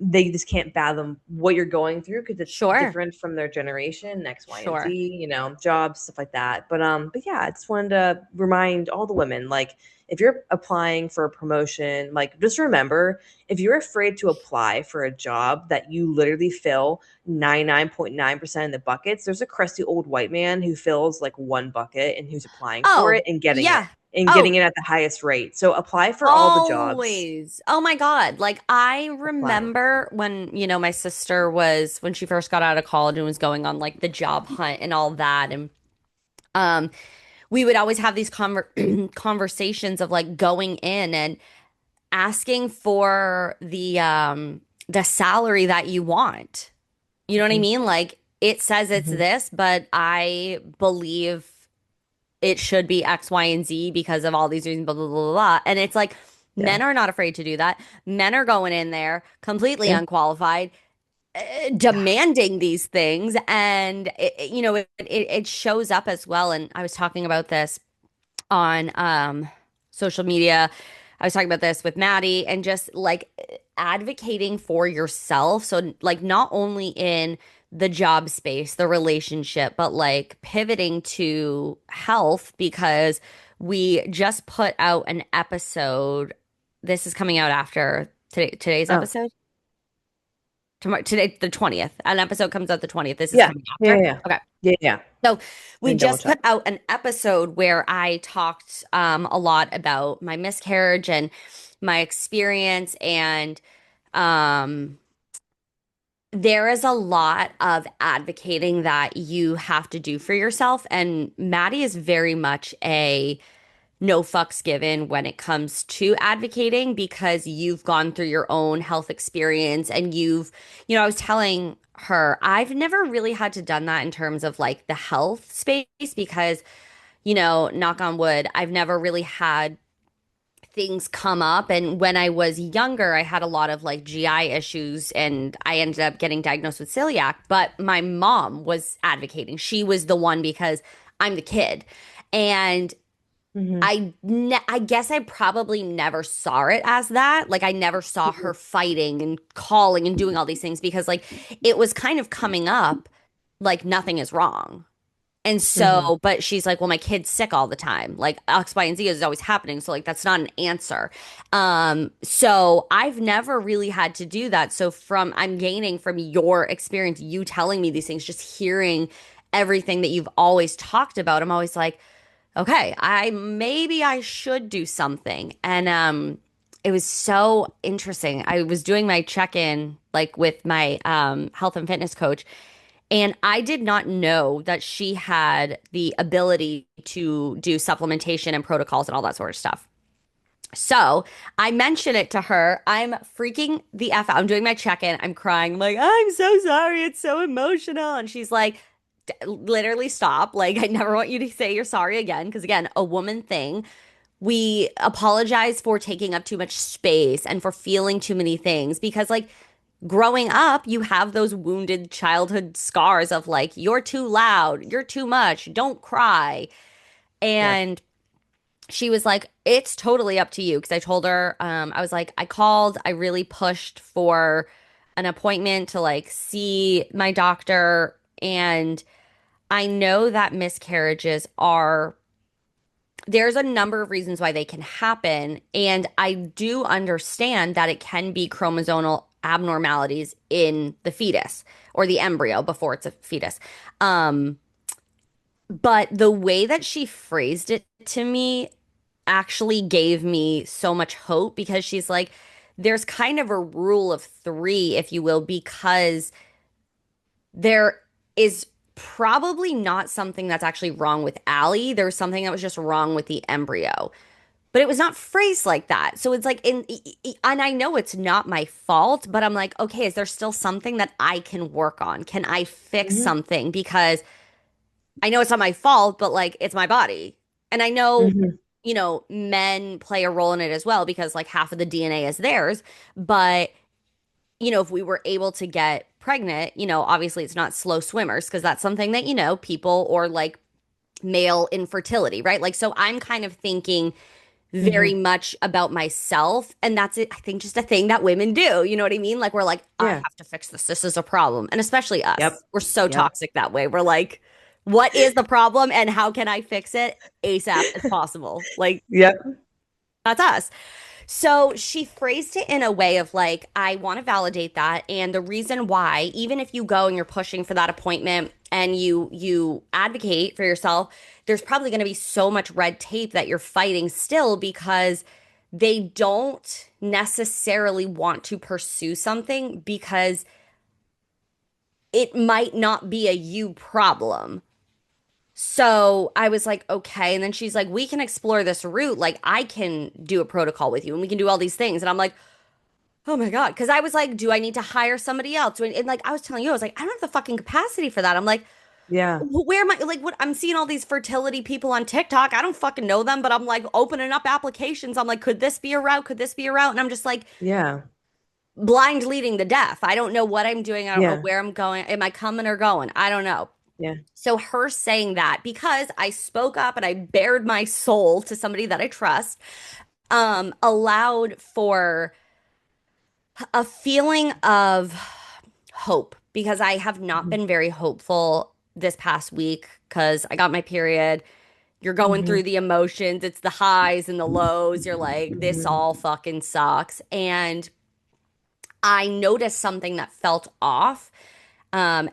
they just can't fathom what you're going through because it's Sure. different from their generation, X, Y, and Z, Sure. jobs, stuff like that. But yeah, I just wanted to remind all the women, like, if you're applying for a promotion, like, just remember, if you're afraid to apply for a job that you literally fill 99.9% of the buckets, there's a crusty old white man who fills like one bucket and who's applying for it Oh, and getting it yeah. Oh, at the highest rate. So apply for all the jobs. always. Oh my God. Like I Apply. remember when, my sister was when she first got out of college and was going on like the job hunt and all that. And um we would always have these conversations of like going in and asking for the salary that you want. You know what I Mhm, mean? Like it says it's mhm. this, but I believe it should be X, Y, and Z because of all these reasons, blah, blah, blah, blah, blah. And it's like Yeah. men are not afraid to do that. Men are going in there completely Yeah. unqualified, demanding these things, and it shows up as well. And I was talking about this on social media. I was talking about this with Maddie, and just like advocating for yourself. So like not only in the job space, the relationship, but like pivoting to health, because we just put out an episode. This is coming out after today's Oh, episode. Tomorrow, today, the 20th. An episode comes out the 20th. This is yeah. coming Yeah, after. yeah. Okay. Yeah, yeah. So Let we me double just put check. out an episode where I talked a lot about my miscarriage and my experience. And um, there is a lot of advocating that you have to do for yourself. And Maddie is very much a no fucks given when it comes to advocating, because you've gone through your own health experience, and I was telling her I've never really had to done that in terms of like the health space, because, knock on wood, I've never really had things come up. And when I was younger, I had a lot of like GI issues, and I ended up getting diagnosed with celiac. But my mom was advocating. She was the one, because I'm the kid. And Hmm. I guess I probably never saw it as that. Like I never saw her fighting and calling and doing all these things, because like it was kind of coming up like nothing is wrong. And Hmm. so, but she's like, well, my kid's sick all the time. Like X, Y, and Z is always happening. So like that's not an answer. So I've never really had to do that. So I'm gaining from your experience, you telling me these things, just hearing everything that you've always talked about. I'm always like, okay, I should do something. And it was so interesting. I was doing my check-in like with my health and fitness coach, and I did not know that she had the ability to do supplementation and protocols and all that sort of stuff. So I mentioned it to her. I'm freaking the F out. I'm doing my check-in. I'm crying. I'm like, I'm so sorry. It's so emotional. And she's like, literally stop. Like, I never want you to say you're sorry again. Because again, a woman thing. We apologize for taking up too much space and for feeling too many things, because like growing up, you have those wounded childhood scars of like, you're too loud, you're too much, don't cry. Yeah. And she was like, it's totally up to you. Because I told her, I was like, I called, I really pushed for an appointment to like see my doctor. And I know that miscarriages are, there's a number of reasons why they can happen. And I do understand that it can be chromosomal abnormalities in the fetus or the embryo before it's a fetus. Um, but the way that she phrased it to me actually gave me so much hope, because she's like, there's kind of a rule of three, if you will, because there is probably not something that's actually wrong with Ali. There was something that was just wrong with the embryo. But it was not phrased like that. So it's like and I know it's not my fault, but I'm like, okay, is there still something that I can work on? Can I fix Hmm. something? Because I know it's not my fault, but like it's my body. And I know, Hmm. men play a role in it as well, because like half of the DNA is theirs. But, if we were able to get pregnant, obviously it's not slow swimmers, because that's something that, people, or like male infertility, right? Like, so I'm kind of thinking very Hmm. much about myself. And that's it. I think just a thing that women do. You know what I mean? Like, we're like, I Yeah. have to fix this. This is a problem. And especially Yep. us, we're so Yep. toxic that way. We're like, what is the problem and how can I fix it ASAP as possible? Like, Yep. that's us. So she phrased it in a way of like, I want to validate that. And the reason why, even if you go and you're pushing for that appointment and you advocate for yourself, there's probably going to be so much red tape that you're fighting still, because they don't necessarily want to pursue something because it might not be a you problem. So I was like, okay. And then she's like, we can explore this route. Like, I can do a protocol with you and we can do all these things. And I'm like, oh my God. Cause I was like, do I need to hire somebody else? And like I was telling you, I was like, I don't have the fucking capacity for that. I'm like, Yeah. where am I? Like, what? I'm seeing all these fertility people on TikTok. I don't fucking know them, but I'm like opening up applications. I'm like, could this be a route? Could this be a route? And I'm just like, Yeah. blind leading the deaf. I don't know what I'm doing. I don't know Yeah. where I'm going. Am I coming or going? I don't know. Yeah. So her saying that because I spoke up and I bared my soul to somebody that I trust, allowed for a feeling of hope because I have not Mhm. been very hopeful this past week because I got my period. You're going Mhm. through the emotions, it's the highs and the lows. You're like, this Mhm. all fucking sucks. And I noticed something that felt off.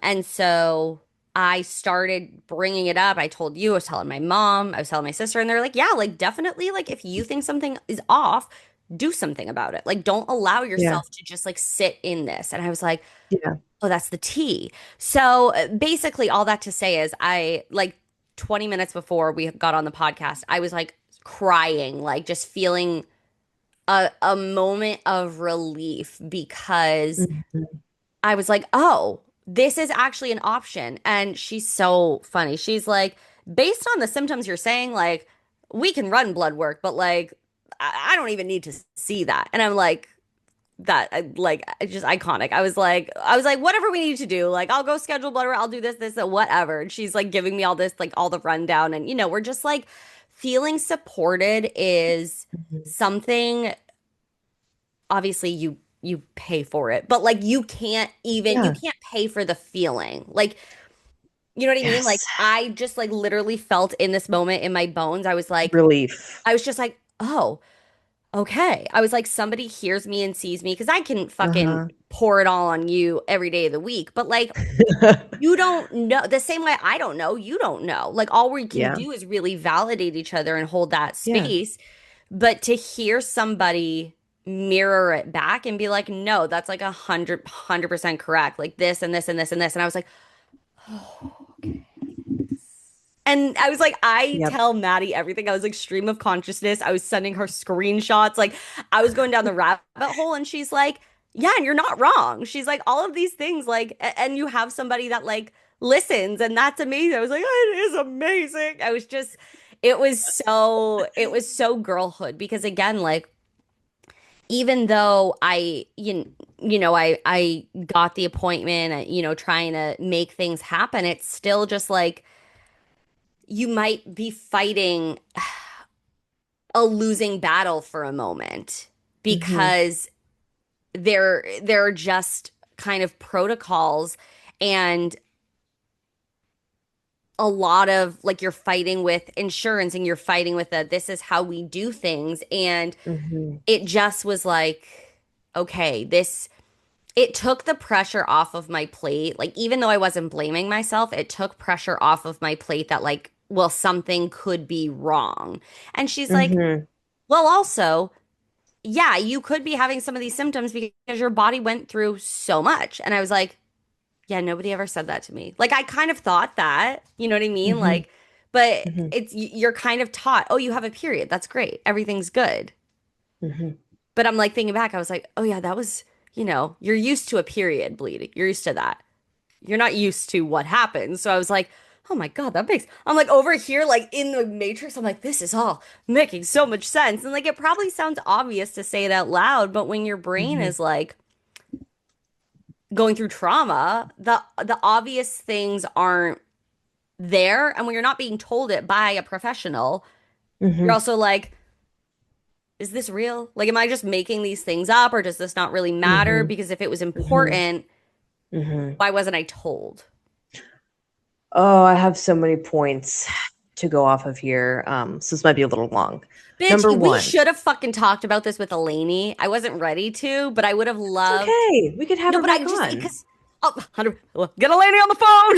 And so I started bringing it up. I told you, I was telling my mom, I was telling my sister, and they're like, yeah, like definitely, like if you think something is off, do something about it. Like, don't allow Yeah. yourself to just like sit in this. And I was like, Yeah. oh, that's the tea. So basically, all that to say is, I like 20 minutes before we got on the podcast, I was like crying, like just feeling a moment of relief because Mhm. I was like, oh, this is actually an option. And she's so funny. She's like, based on the symptoms you're saying, like, we can run blood work, but like, I don't even need to see that. And I'm like, that like just iconic. I was like, whatever we need to do, like I'll go schedule blood work, I'll do this, whatever. And she's like giving me all this, like all the rundown, and we're just like feeling supported is Mhm. something. Obviously you pay for it, but like you Yeah. can't pay for the feeling. Like, you know what I mean? Like Yes. I just like literally felt in this moment in my bones. Relief. I was just like, oh, okay. I was like, somebody hears me and sees me because I can fucking Uh-huh. pour it all on you every day of the week. But like, you don't know the same way I don't know, you don't know. Like, all we can Yeah. do is really validate each other and hold that Yeah. space. But to hear somebody mirror it back and be like, no, that's like 100% correct. Like this and this and this and this. And I was like, oh, okay. And I was like, I Yep. tell Maddie everything. I was like, stream of consciousness. I was sending her screenshots. Like, I was going down the rabbit hole, and she's like, yeah, and you're not wrong. She's like, all of these things, like, and you have somebody that like listens, and that's amazing. I was like, it is amazing. I was just, it was so girlhood because again, like, even though I got the appointment, trying to make things happen, it's still just like you might be fighting a losing battle for a moment Hmm. because there are just kind of protocols and a lot of like you're fighting with insurance and you're fighting with this is how we do things, and Hmm. it just was like, okay, this it took the pressure off of my plate. Like, even though I wasn't blaming myself, it took pressure off of my plate that, like, well, something could be wrong. And she's like, Hmm. well, also, yeah, you could be having some of these symptoms because your body went through so much. And I was like, yeah, nobody ever said that to me. Like, I kind of thought that, you know what I mean? Hmm. Like, but Hmm. you're kind of taught, oh, you have a period. That's great. Everything's good. Hmm. But I'm like thinking back, I was like, oh, yeah, that was, you're used to a period bleeding. You're used to that. You're not used to what happens. So I was like, oh my God, I'm like over here, like in the Matrix. I'm like, this is all making so much sense. And like, it probably sounds obvious to say it out loud, but when your brain Hmm. is like going through trauma, the obvious things aren't there. And when you're not being told it by a professional, you're Hmm. also like, is this real? Like, am I just making these things up or does this not really matter? Hmm. Because if it was Hmm. important, Hmm. why wasn't I told? Oh, I have so many points to go off of here. So this might be a little long. Bitch, Number we one, should have fucking talked about this with Elaney. I wasn't ready to, but I would have it's loved. okay. We could have No, her but I back just on. because oh, 100, get Elaney on the phone.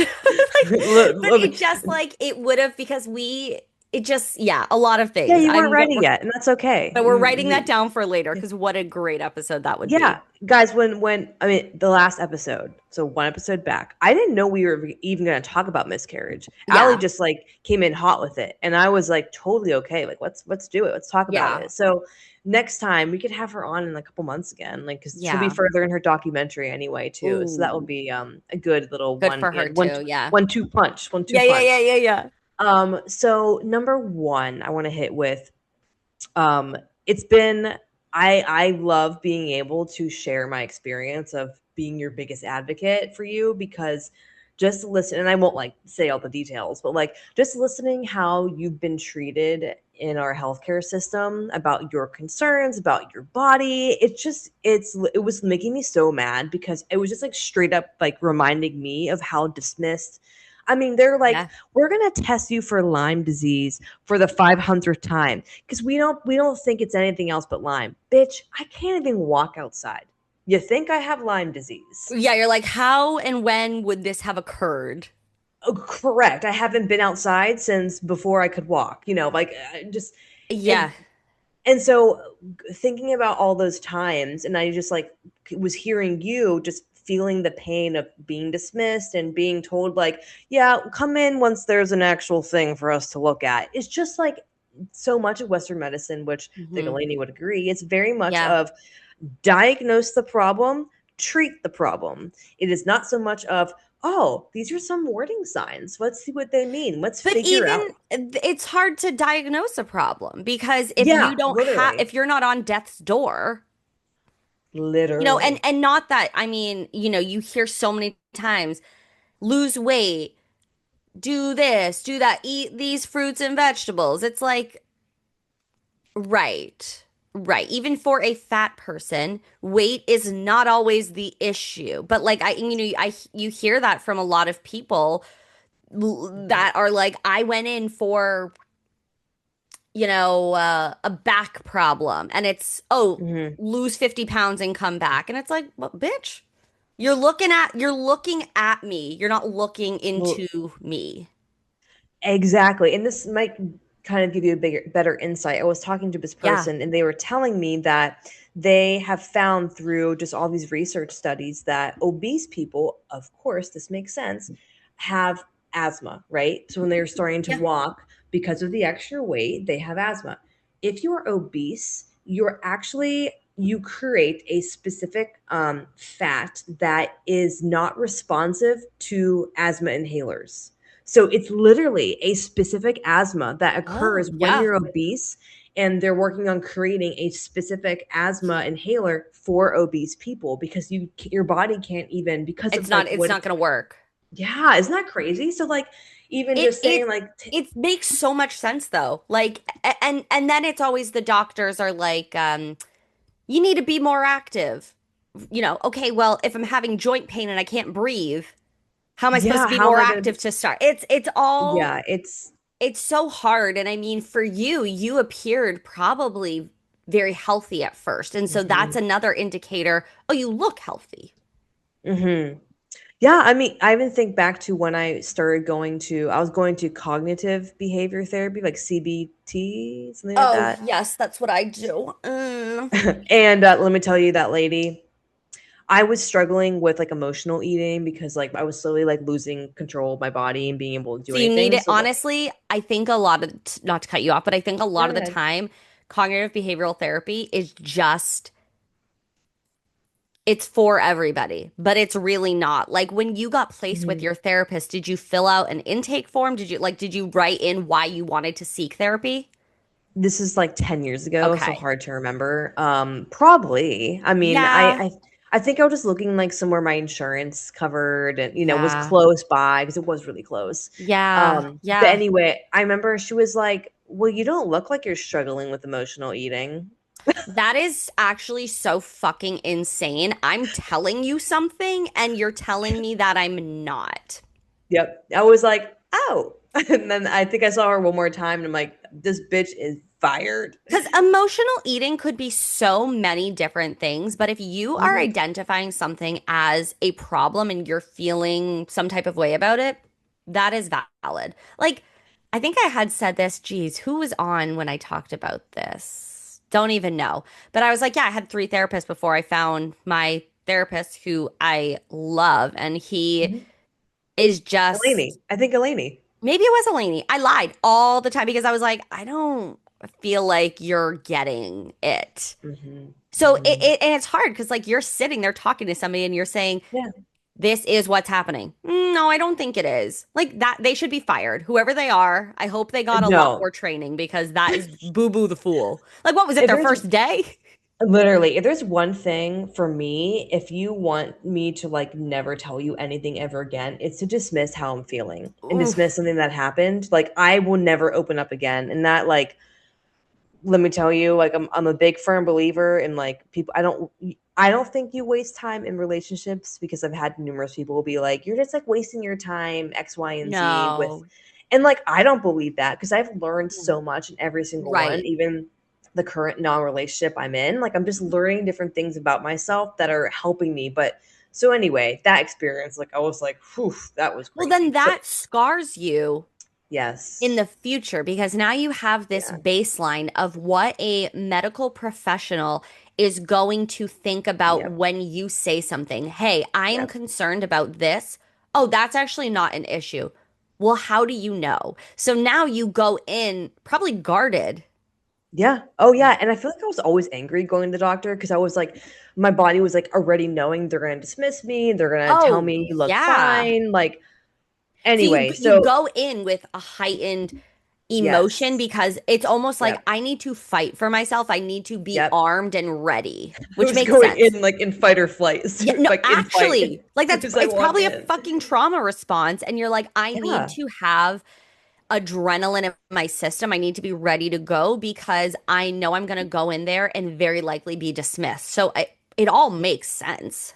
Like, Look, but look, it just like it would have because it just yeah, a lot of yeah, things. you weren't ready yet, and that's okay. But we're writing that down for later because what a great episode that would Yeah, be. guys, when I mean the last episode, so one episode back, I didn't know we were even going to talk about miscarriage. Allie Yeah, just like came in hot with it, and I was like totally okay. Like let's do it. Let's talk about yeah, it. So next time we could have her on in a couple months again, like because she'll be yeah. further in her documentary anyway too. So that will Ooh, be a good little good one for her too. Yeah, one two punch one two yeah, yeah, yeah, punch. yeah, yeah. So number one, I want to hit with um it's been I love being able to share my experience of being your biggest advocate for you, because just listen, and I won't like say all the details, but like just listening how you've been treated in our healthcare system, about your concerns about your body, it was making me so mad, because it was just like straight up like reminding me of how dismissed. I mean, they're like, Yeah. we're gonna test you for Lyme disease for the 500th time, because we don't think it's anything else but Lyme. Bitch, I can't even walk outside. You think I have Lyme disease? Yeah, you're like, how and when would this have occurred? Oh, correct. I haven't been outside since before I could walk. Like just and Yeah. and so thinking about all those times, and I just like was hearing you just feeling the pain of being dismissed and being told like, yeah, come in once there's an actual thing for us to look at. It's just like so much of Western medicine, which I think Hmm. Eleni would agree, it's very much Yeah. of diagnose the problem, treat the problem. It is not so much of, oh, these are some warning signs. Let's see what they mean. Let's But figure even out. it's hard to diagnose a problem because Yeah, literally. if you're not on death's door, Literally. and not that, I mean, you hear so many times, lose weight, do this, do that, eat these fruits and vegetables. It's like, right. Right. Even for a fat person, weight is not always the issue. But like you hear that from a lot of people that are like, I went in for a back problem and it's, oh, Mhm. lose 50 pounds and come back. And it's like, well, bitch, you're looking at me. You're not looking Well, into me. exactly. And this might kind of give you a better insight. I was talking to this Yeah. person, and they were telling me that they have found through just all these research studies that obese people, of course, this makes sense, have asthma, right? So when they're starting to Yeah. walk, because of the extra weight, they have asthma. If you're obese, you create a specific fat that is not responsive to asthma inhalers. So it's literally a specific asthma that Oh, occurs when yeah. you're obese, and they're working on creating a specific asthma inhaler for obese people, because your body can't even, because of like It's what. not gonna work. Yeah, isn't that crazy? So like even It just saying it like it makes so much sense though. Like and then it's always the doctors are like, you need to be more active. Okay, well, if I'm having joint pain and I can't breathe, how am I supposed to yeah, be how am more I gonna active be? to start? It's all Yeah, it's it's so hard. And I mean, for you, you appeared probably very healthy at first. And so that's mhm, another indicator. Oh, you look healthy. mhm. Yeah, I mean, I even think back to when I was going to cognitive behavior therapy, like CBT, something like Oh, that. yes, that's what I do. And let me tell you, that lady, I was struggling with like emotional eating, because like I was slowly like losing control of my body and being able to do So you need anything. it. So like, Honestly, I think a lot of, not to cut you off, but I think a lot go of the ahead. time, cognitive behavioral therapy is just, it's for everybody, but it's really not. Like when you got placed with Mhm. your therapist, did you fill out an intake form? Did you write in why you wanted to seek therapy? This is like 10 years ago, so Okay. hard to remember. Probably. I mean, Yeah. I think I was just looking like somewhere my insurance covered, and was Yeah. close by, because it was really close. Yeah. But Yeah. anyway, I remember she was like, "Well, you don't look like you're struggling with emotional eating." That is actually so fucking insane. I'm telling you something and you're telling me that I'm not. Yep. I was like, "Oh." And then I think I saw her one more time, and I'm like, "This bitch is fired." Because emotional eating could be so many different things, but if you are Mhm. identifying something as a problem and you're feeling some type of way about it, that is valid. Like, I think I had said this, geez, who was on when I talked about this? Don't even know. But I was like, yeah, I had three therapists before I found my therapist who I love. And he Mhm. is just, Elaney. I think Elaney. maybe it was Eleni. I lied all the time because I was like, I don't feel like you're getting it. Mhm. So Mhm. and it's hard because like you're sitting there talking to somebody and you're saying, Yeah. this is what's happening. No, I don't think it is. Like that, they should be fired. Whoever they are, I hope they got a lot No. more training because that is Boo Boo the Fool. Like, what was it, If their it was first day? Literally, if there's one thing for me, if you want me to like never tell you anything ever again, it's to dismiss how I'm feeling and dismiss Oof. something that happened. Like I will never open up again. And that like let me tell you, like I'm a big firm believer in like people I don't think you waste time in relationships because I've had numerous people be like, you're just like wasting your time, X, Y, and Z with No. and like I don't believe that because I've learned Mm. so much in every single one, Right. even the current non-relationship I'm in. Like I'm just learning different things about myself that are helping me. But so anyway, that experience, like I was like, whew, that was Well, then crazy. So that scars you in yes. the future because now you have this Yeah. baseline of what a medical professional is going to think about Yep. when you say something. Hey, I am Yep. concerned about this. Oh, that's actually not an issue. Well, how do you know? So now you go in probably guarded. Yeah. Oh, yeah, and I feel like I was always angry going to the doctor because I was like my body was, like, already knowing they're gonna dismiss me, they're gonna tell Oh, me, "You look yeah. fine," like So you anyway, you so go in with a heightened emotion yes. because it's almost like Yep. I need to fight for myself. I need to be Yep. armed and ready, I which was makes going sense. in, like, in fight or flight, Yeah, no, like, in fight actually, like as that's soon as I it's walk probably a in. fucking trauma response. And you're like, I need Yeah. to have adrenaline in my system. I need to be ready to go because I know I'm going to go in there and very likely be dismissed. So it all makes sense.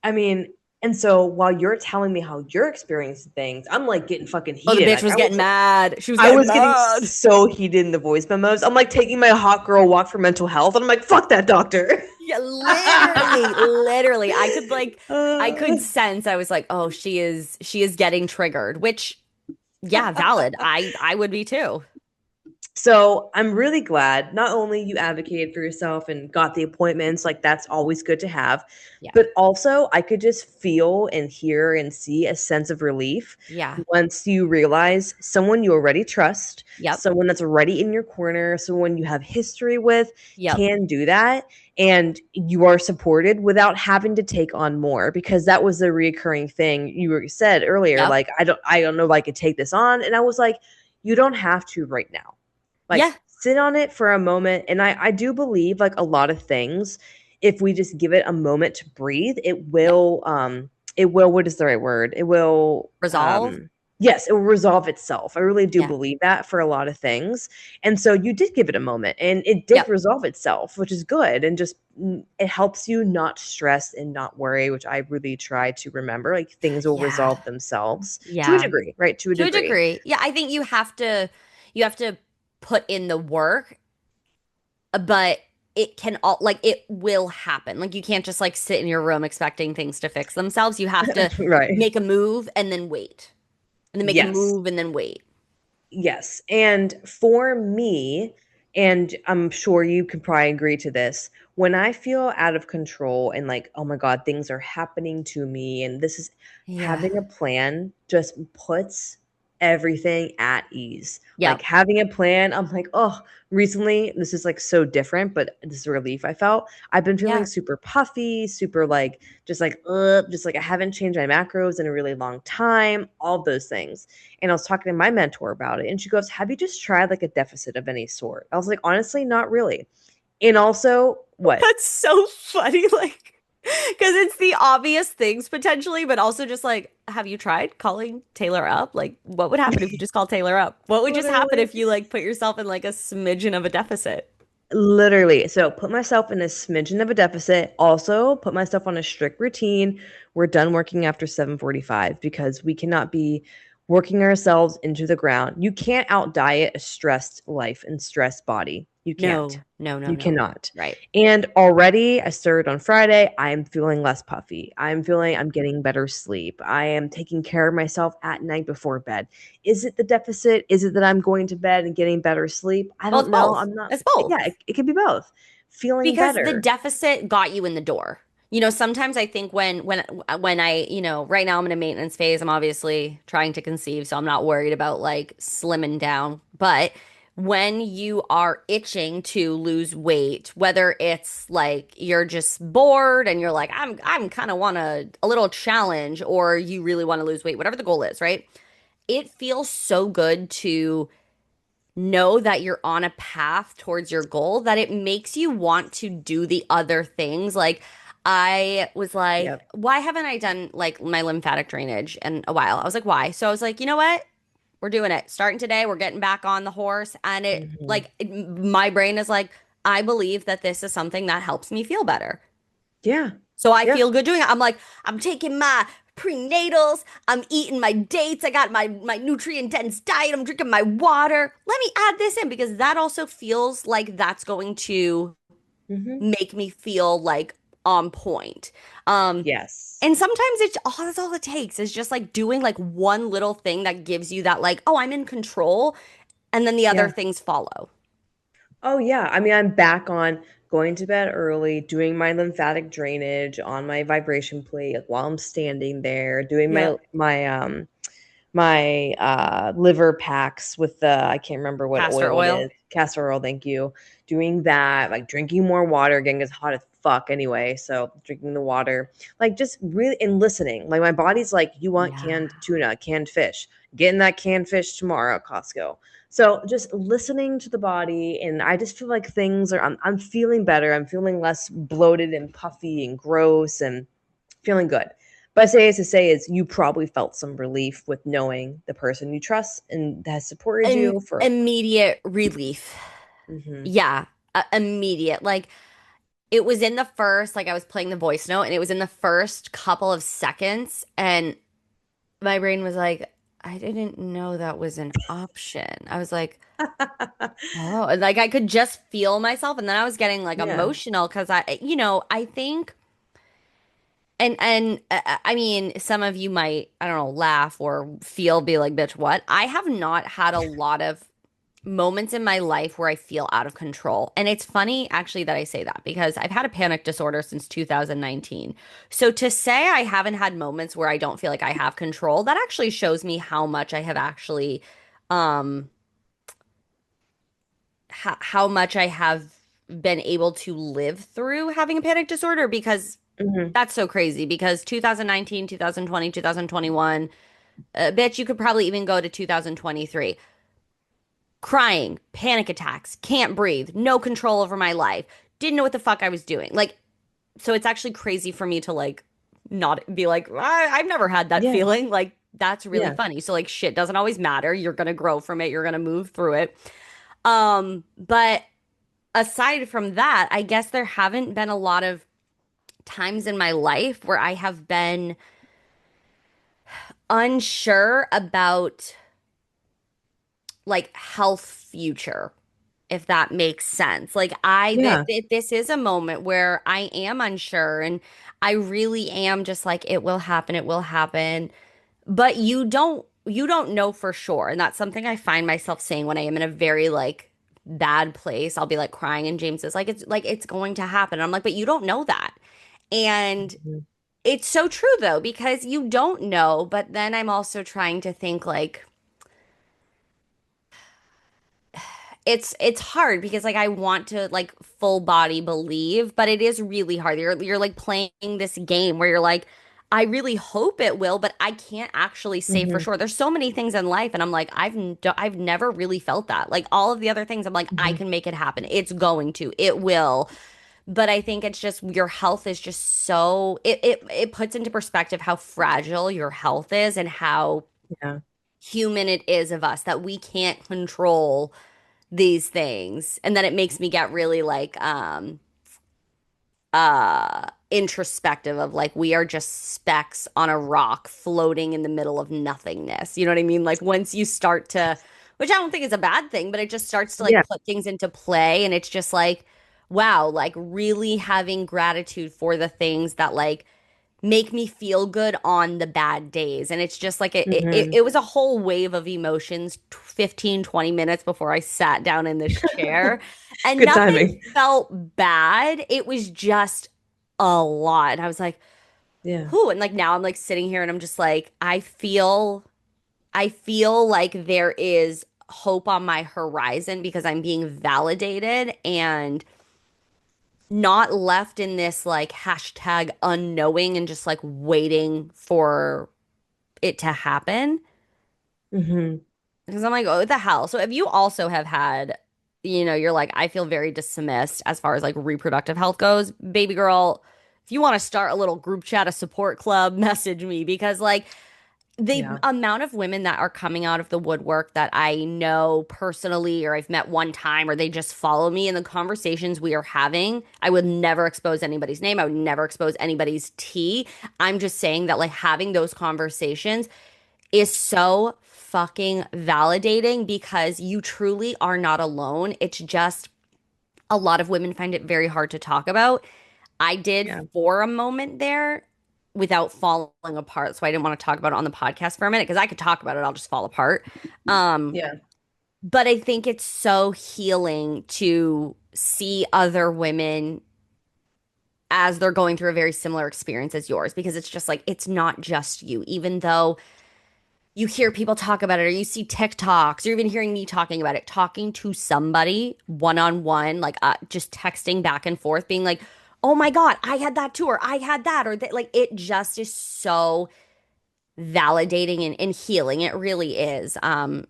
I mean, and so while you're telling me how you're experiencing things, I'm, like, getting fucking Oh, the heated, bitch like, was getting mad. She was I getting was getting mad. so heated in the voice memos. I'm, like, taking my hot girl walk for mental health, and I'm like, "Fuck that doctor." Yeah, literally, literally. I Uh, could sense I was like, oh, she is getting triggered, which yeah, valid. I would be too. so I'm really glad not only you advocated for yourself and got the appointments, like that's always good to have, Yeah. but also I could just feel and hear and see a sense of relief Yeah. once you realize someone you already trust, Yep. someone that's already in your corner, someone you have history with Yep. can do that. And you are supported without having to take on more because that was the reoccurring thing said earlier. Yep. Like, I don't know if I could take this on. And I was like, you don't have to right now, like, Yeah. sit on it for a moment, and I do believe, like, a lot of things, if we just give it a moment to breathe, Yeah. it will what is the right word? It will, Resolve. yes, it will resolve itself. I really do Yeah. believe that for a lot of things, and so you did give it a moment, and it did Yep. resolve itself, which is good, and just it helps you not stress and not worry, which I really try to remember, like, things will Yeah. resolve themselves to a Yeah. degree, right? To a To a degree. degree. Yeah, I think you have to put in the work, but it can all like it will happen. Like you can't just like sit in your room expecting things to fix themselves. You have to Right. make a move and then wait. And then make a Yes. move and then wait. Yes, and for me, and I'm sure you can probably agree to this, when I feel out of control and like, "Oh my god, things are happening to me," and this is Yeah. having a plan just puts everything at ease. Like, Yep. having a plan, I'm like, "Oh," recently, this is, like, so different, but this is a relief I felt. I've been feeling Yeah. super puffy, super, like, just like I haven't changed my macros in a really long time, all those things. And I was talking to my mentor about it, and she goes, "Have you just tried like a deficit of any sort?" I was like, "Honestly, not really." And also, what? That's so funny. Like, because it's the obvious things potentially, but also just like, have you tried calling Taylor up? Like, what would happen if you just call Taylor up? What would just happen Literally. if you like put yourself in like a smidgen of a deficit? Literally. So put myself in a smidgen of a deficit. Also, put myself on a strict routine. We're done working after 7:45 because we cannot be working ourselves into the ground. You can't out diet a stressed life and stressed body. You can't. No, no, no, You no. cannot. Right. And already I started on Friday. I'm feeling less puffy. I'm feeling I'm getting better sleep. I am taking care of myself at night before bed. Is it the deficit? Is it that I'm going to bed and getting better sleep? I Well, don't it's know. both. I'm not. It's both. Yeah, it could be both. Feeling Because the better. deficit got you in the door. Sometimes I think when I, right now I'm in a maintenance phase. I'm obviously trying to conceive, so I'm not worried about like slimming down. But when you are itching to lose weight, whether it's like you're just bored and you're like, I'm kind of want a little challenge, or you really want to lose weight, whatever the goal is, right? It feels so good to know that you're on a path towards your goal, that it makes you want to do the other things. Like I was like, Yep. why haven't I done like my lymphatic drainage in a while? I was like, why? So I was like, you know what? We're doing it. Starting today, we're getting back on the horse. And Hmm. my brain is like, I believe that this is something that helps me feel better. Yeah. So I Yeah. feel good doing it. I'm like, I'm taking my prenatals, I'm eating my dates, I got my nutrient dense diet, I'm drinking my water. Let me add this in because that also feels like that's going to Hmm. make me feel like on point. Um, Yes. and sometimes it's all that's all it takes is just like doing like one little thing that gives you that like, oh, I'm in control, and then the other Yeah. things follow. Oh yeah. I mean, I'm back on going to bed early, doing my lymphatic drainage on my vibration plate, like, while I'm standing there, doing Yep. my liver packs with the, I can't remember what Castor oil it oil. is. Castor oil, thank you. Doing that, like drinking more water, getting as hot as fuck anyway. So drinking the water, like just really and listening. Like my body's like, you want Yeah. canned tuna, canned fish. Getting that canned fish tomorrow at Costco. So just listening to the body, and I just feel like things are. I'm feeling better. I'm feeling less bloated and puffy and gross and feeling good. But I say as to say is you probably felt some relief with knowing the person you trust and has supported An you for. immediate relief. Hmm. Yeah, immediate. Like it was in the first, like I was playing the voice note and it was in the first couple of seconds and my brain was like, I didn't know that was an option. I was like, oh, and like I could just feel myself and then I was getting like Yeah. emotional because I think I mean, some of you might, I don't know, laugh or feel be like, bitch, what? I have not had a lot of moments in my life where I feel out of control. And it's funny actually that I say that because I've had a panic disorder since 2019. So to say I haven't had moments where I don't feel like I have control, that actually shows me how much I have actually um how much I have been able to live through having a panic disorder because Hmm. that's so crazy because 2019, 2020, 2021, bitch, you could probably even go to 2023. Crying, panic attacks, can't breathe, no control over my life, didn't know what the fuck I was doing. Like, so it's actually crazy for me to like not be like, I've never had that Yeah. feeling. Like, that's really Yeah. funny. So, like, shit doesn't always matter. You're gonna grow from it, you're gonna move through it. But aside from that, I guess there haven't been a lot of times in my life where I have been unsure about like health future, if that makes sense. Like Yeah. this is a moment where I am unsure and I really am just like it will happen, it will happen. But you don't know for sure. And that's something I find myself saying when I am in a very like bad place. I'll be like crying and James is like it's going to happen. And I'm like, but you don't know that. And Mhm. it's so true though, because you don't know, but then I'm also trying to think like it's hard because like I want to like full body believe, but it is really hard. You're like playing this game where you're like, I really hope it will, but I can't actually say for Mhm. sure. There's so many things in life, and I'm like, I've never really felt that. Like all of the other things, I'm like, I Mhm. can make it happen. It's going to, it will. But I think it's just your health is just so it puts into perspective how fragile your health is and how Yeah. human it is of us that we can't control these things and then it makes me get really like introspective of like we are just specks on a rock floating in the middle of nothingness. You know what I mean? Like once you start to, which I don't think is a bad thing, but it just starts to like Yeah. put things into play and it's just like wow, like really having gratitude for the things that like make me feel good on the bad days. And it's just like Mhm. it was a whole wave of emotions 15, 20 minutes before I sat down in this chair. And Good nothing timing. felt bad. It was just a lot. And I was like, Yeah. whew. And like now I'm like sitting here and I'm just like, I feel like there is hope on my horizon because I'm being validated and not left in this like hashtag unknowing and just like waiting for it to happen. Mhm. Because I'm like, oh, what the hell? So if you also have had, you're like, I feel very dismissed as far as like reproductive health goes, baby girl, if you want to start a little group chat, a support club, message me because like the Yeah. amount of women that are coming out of the woodwork that I know personally or I've met one time or they just follow me in the conversations we are having, I would never expose anybody's name. I would never expose anybody's tea. I'm just saying that like having those conversations is so fucking validating because you truly are not alone. It's just a lot of women find it very hard to talk about. I did Yeah. for a moment there without falling apart. So I didn't want to talk about it on the podcast for a minute because I could talk about it, I'll just fall apart. Um, Yeah. but I think it's so healing to see other women as they're going through a very similar experience as yours because it's just like it's not just you, even though you hear people talk about it or you see TikToks, you're even hearing me talking about it, talking to somebody one on one, like just texting back and forth, being like, oh my God, I had that too, or I had that, or that. Like it just is so validating and healing. It really is.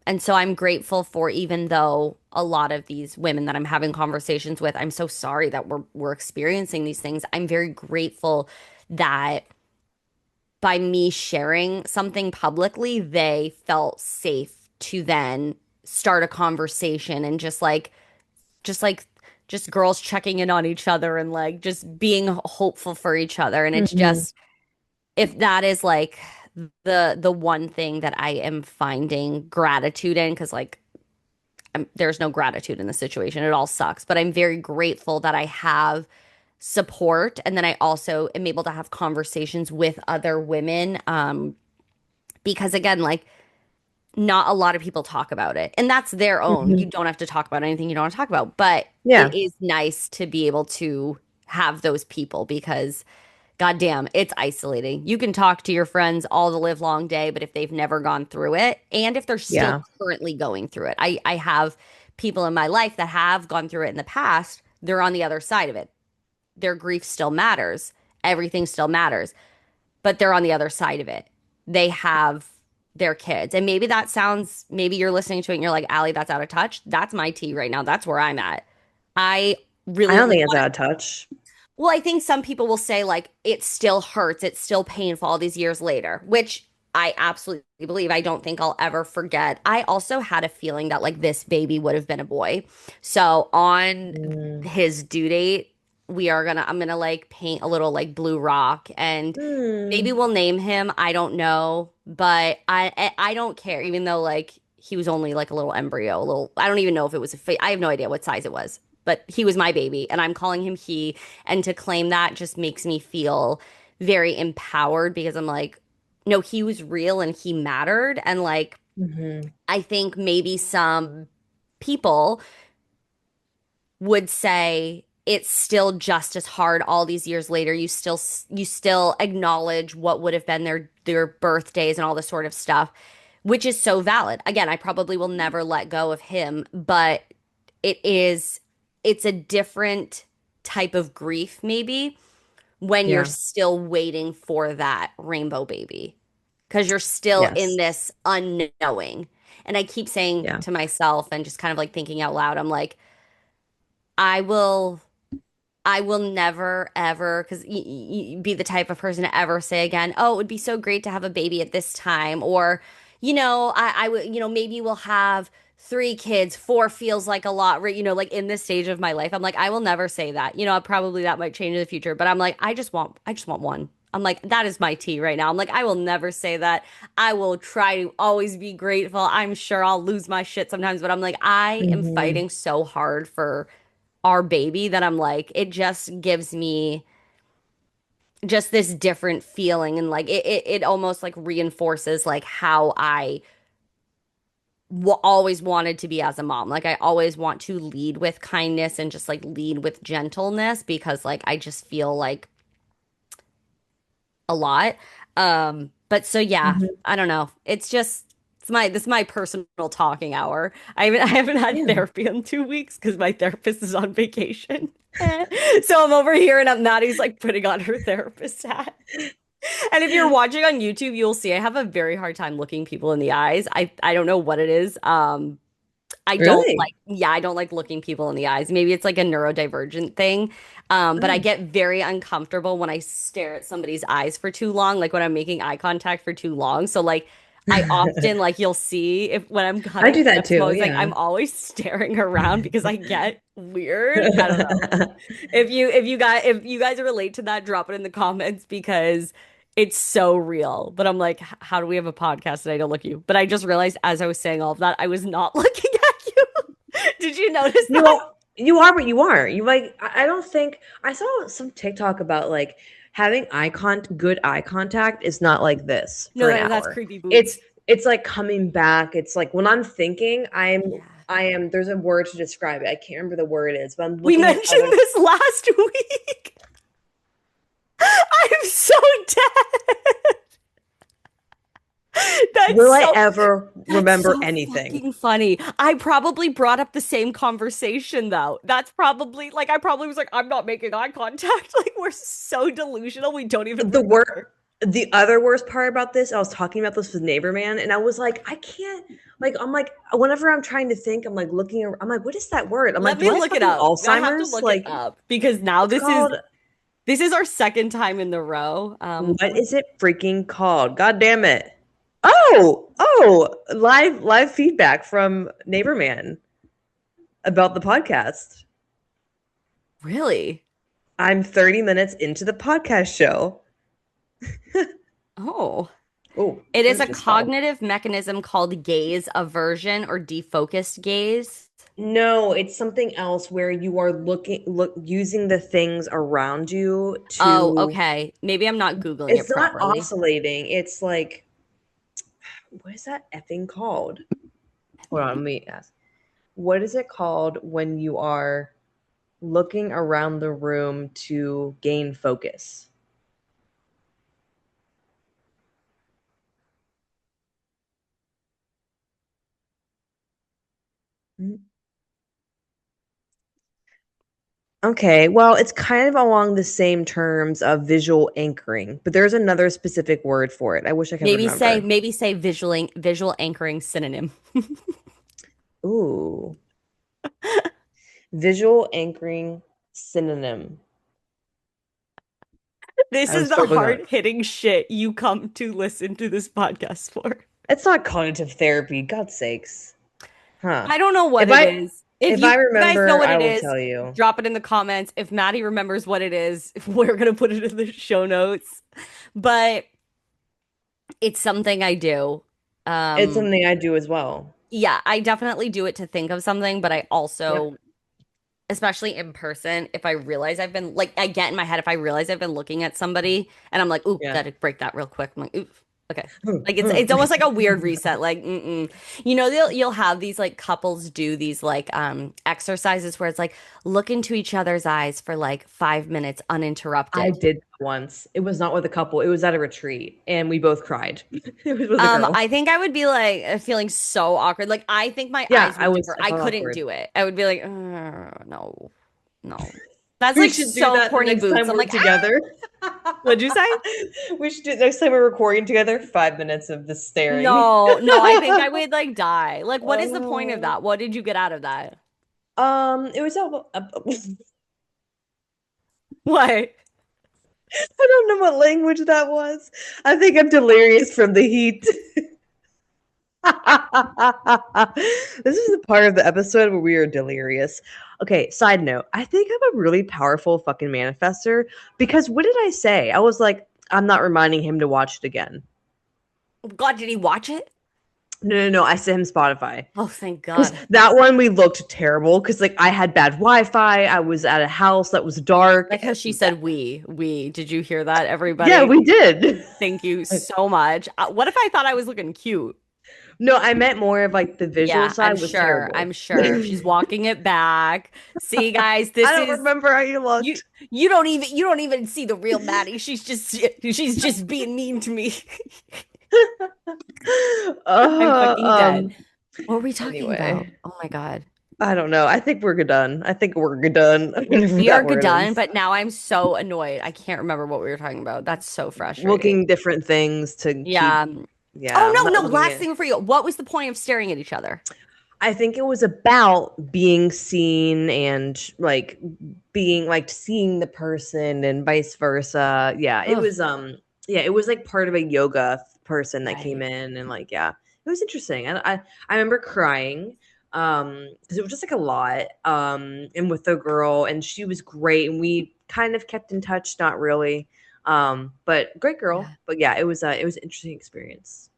And so I'm grateful for even though a lot of these women that I'm having conversations with, I'm so sorry that we're experiencing these things. I'm very grateful that by me sharing something publicly, they felt safe to then start a conversation and just like, just girls checking in on each other and like just being hopeful for each other. And it's Hmm. just, if that is like the one thing that I am finding gratitude in, because like there's no gratitude in the situation. It all sucks. But I'm very grateful that I have support and then I also am able to have conversations with other women. Because again, like not a lot of people talk about it. And that's their own. You Hmm. don't have to talk about anything you don't want to talk about. But it Yeah. is nice to be able to have those people because goddamn, it's isolating. You can talk to your friends all the live long day, but if they've never gone through it and if they're still Yeah. currently going through it, I have people in my life that have gone through it in the past. They're on the other side of it. Their grief still matters. Everything still matters, but they're on the other side of it. They have their kids. And maybe that sounds, maybe you're listening to it and you're like, Allie, that's out of touch. That's my tea right now. That's where I'm at. I I really don't only think it's want out of touch. well, I think some people will say like it still hurts, it's still painful all these years later, which I absolutely believe. I don't think I'll ever forget. I also had a feeling that like this baby would have been a boy. So on Mm. his due date, I'm gonna like paint a little like blue rock and maybe Mm. we'll name him. I don't know, but I don't care, even though like he was only like a little embryo, a little. I don't even know if it was I have no idea what size it was, but he was my baby, and I'm calling him he. And to claim that just makes me feel very empowered because I'm like, no, he was real and he mattered, and like Hmm. I think maybe some people would say it's still just as hard all these years later. You still acknowledge what would have been their birthdays and all this sort of stuff, which is so valid. Again, I probably will never let go of him, but it is it's a different type of grief maybe when you're Yeah. still waiting for that rainbow baby because you're still in Yes. this unknowing. And I keep saying Yeah. to myself and just kind of like thinking out loud, I'm like, I will I will never ever because be the type of person to ever say again, oh, it would be so great to have a baby at this time, or I would, maybe we'll have three kids, four feels like a lot, right? Like in this stage of my life, I'm like, I will never say that. Probably that might change in the future, but I'm like, I just want one. I'm like, that is my tea right now. I'm like, I will never say that. I will try to always be grateful. I'm sure I'll lose my shit sometimes, but I'm like, I am Hmm. fighting so hard for our baby that I'm like, it just gives me just this different feeling and like it almost like reinforces like how I always wanted to be as a mom. Like I always want to lead with kindness and just like lead with gentleness because like I just feel like a lot. But so yeah, Hmm. I don't know. This is my personal talking hour. I haven't had Yeah. therapy in 2 weeks because my therapist is on vacation. So I'm over here and Maddie's like putting on her therapist hat. And if you're watching on YouTube, you'll see I have a very hard time looking people in the eyes. I don't know what it is. I don't Really? like, yeah, I don't like looking people in the eyes. Maybe it's like a neurodivergent thing. But I Oh. get very uncomfortable when I stare at somebody's eyes for too long, like when I'm making eye contact for too long. So like I often like you'll see if when I'm I cutting do that lips too, mostly, yeah. I'm always staring around because I get weird. I don't know. If you guys relate to that, drop it in the comments because it's so real. But I'm like, how do we have a podcast and I don't look at you? But I just realized as I was saying all of that, I was not looking at you. Did you notice You that? are, you are, but you aren't. You like, I don't think I saw some TikTok about like having good eye contact is not like this No, for an that's hour. creepy It's boots. it's like coming back. It's like when I'm thinking, Yeah. I am. There's a word to describe it. I can't remember the word is, but I'm We looking at mentioned other. this last week. I'm so dead. That's Will I so ever That's remember so anything? fucking funny. I probably brought up the same conversation though. That's probably like I probably was like, I'm not making eye contact. Like we're so delusional, we don't even The word remember. the other worst part about this, I was talking about this with neighbor man, and I was like, I can't like I'm like whenever I'm trying to think, I'm like I'm like, what is that word? I'm Let like, do me I have look it fucking up. I have to Alzheimer's? look it Like up because now it's called this is our second time in the row. what is it freaking called? God damn it. Live feedback from neighbor man about the podcast. Really? I'm 30 minutes into the podcast show. Oh. Oh, It what is is a this called? cognitive mechanism called gaze aversion or defocused gaze. No, it's something else where you are look using the things around you Oh, to okay. Maybe I'm not Googling it it's not properly. oscillating. It's like what is that effing called? Hold on, let me ask. What is it called when you are looking around the room to gain focus? Okay, well, it's kind of along the same terms of visual anchoring, but there's another specific word for it. I wish I could remember. Maybe say visual anchoring synonym. Ooh, visual anchoring synonym. This I was is the struggling on. hard-hitting shit you come to listen to this podcast for. It's not cognitive therapy, God's sakes. Huh. I don't know what If it I is. If if I you guys know remember, what I it will is, tell you. drop it in the comments. If Maddie remembers what it is, we're gonna put it in the show notes. But it's something I do. It's Um, something I do as well. yeah, I definitely do it to think of something, but I Yep. also, especially in person, if I realize I've been like I get in my head if I realize I've been looking at somebody and I'm like, ooh, Yeah. gotta break that real quick. I'm like, ooh, okay. Like it's almost like a weird reset. Like, you know, you'll have these like couples do these like exercises where it's like look into each other's eyes for like 5 minutes I uninterrupted. did that once. It was not with a couple. It was at a retreat, and we both cried. It was with a girl. I think I would be like feeling so awkward. Like I think my Yeah, eyes would divert. I I felt couldn't awkward. do it. I would be like, no, no. That's We like should do so that the corny next boots. time I'm we're like, together. what'd you say? We should do it next time we're recording together. 5 minutes of the staring. No, I think I would like die. Like, what is the point of Oh. that? What did you get out of that? It was all. What? I don't know what language that was. I think I'm delirious from the heat. This is the part of the episode where we are delirious. Okay, side note. I think I'm a really powerful fucking manifester because what did I say? I was like, I'm not reminding him to watch it again. God, did he watch it? No. I sent him Spotify. Oh, thank Because God. that one we looked terrible because like I had bad Wi-Fi. I was at a house that was dark. Like how she said we. Did you hear that, Yeah, everybody? we did. Thank you so much. What if I thought I was looking cute? No, I meant more of like the visual Yeah, I'm side was sure. terrible. I'm sure. She's walking it back. See, guys, I this don't is remember how you you looked. you don't even see the real Maddie. She's just being mean to me. I'm uh, fucking dead. um. What were we talking about? Anyway, Oh my God. I don't know. I think we're done. I think we're done. Whatever We are that good word done, is. but now I'm so annoyed. I can't remember what we were talking about. That's so frustrating. Looking different things to keep. Yeah. Yeah, Oh I'm no, not no, looking last at. thing for you. What was the point of staring at each other? I think it was about being seen and like being like seeing the person and vice versa. Yeah, it Ugh, was yeah, it was like part of a yoga person that came right. in and like yeah, it was interesting. I remember crying because it was just like a lot and with the girl and she was great and we kind of kept in touch, not really. But great girl. Yeah. But yeah, it was an interesting experience.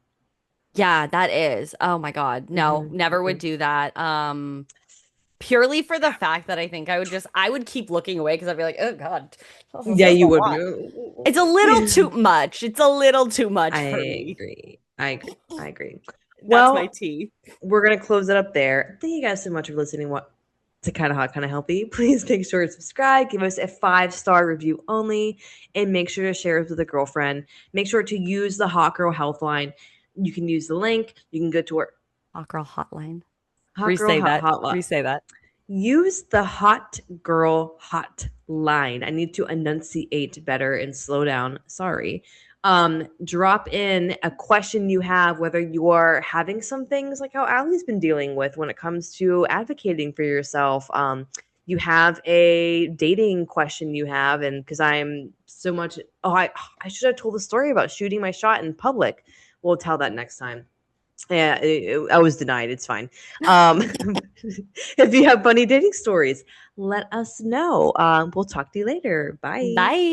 Yeah, that is. Oh my God. No, Mhm, never would mhm. do that. Purely for the fact that I think I would keep looking away because I'd be like, oh God, this Yeah, is you a would. lot. It's a little too much. It's a little too much I for me. agree. I agree. I agree. That's my Well, tea. we're gonna close it up there. Thank you guys so much for listening. What to kind of hot, kind of healthy. Please make sure to subscribe. Give us a 5-star review only, and make sure to share it with a girlfriend. Make sure to use the Hot Girl Healthline. You can use the link. You can go to our Hot girl hotline. Hot Girl Resay Hot that. Hotline. Resay that. Use the Hot Girl Hotline. I need to enunciate better and slow down. Sorry. Drop in a question you have, whether you are having some things like how Allie's been dealing with when it comes to advocating for yourself. You have a dating question you have, and because I'm so much, I should have told the story about shooting my shot in public. We'll tell that next time. Yeah, I was denied. It's fine. If you have funny dating stories, let us know. We'll talk to you later. Bye. Bye.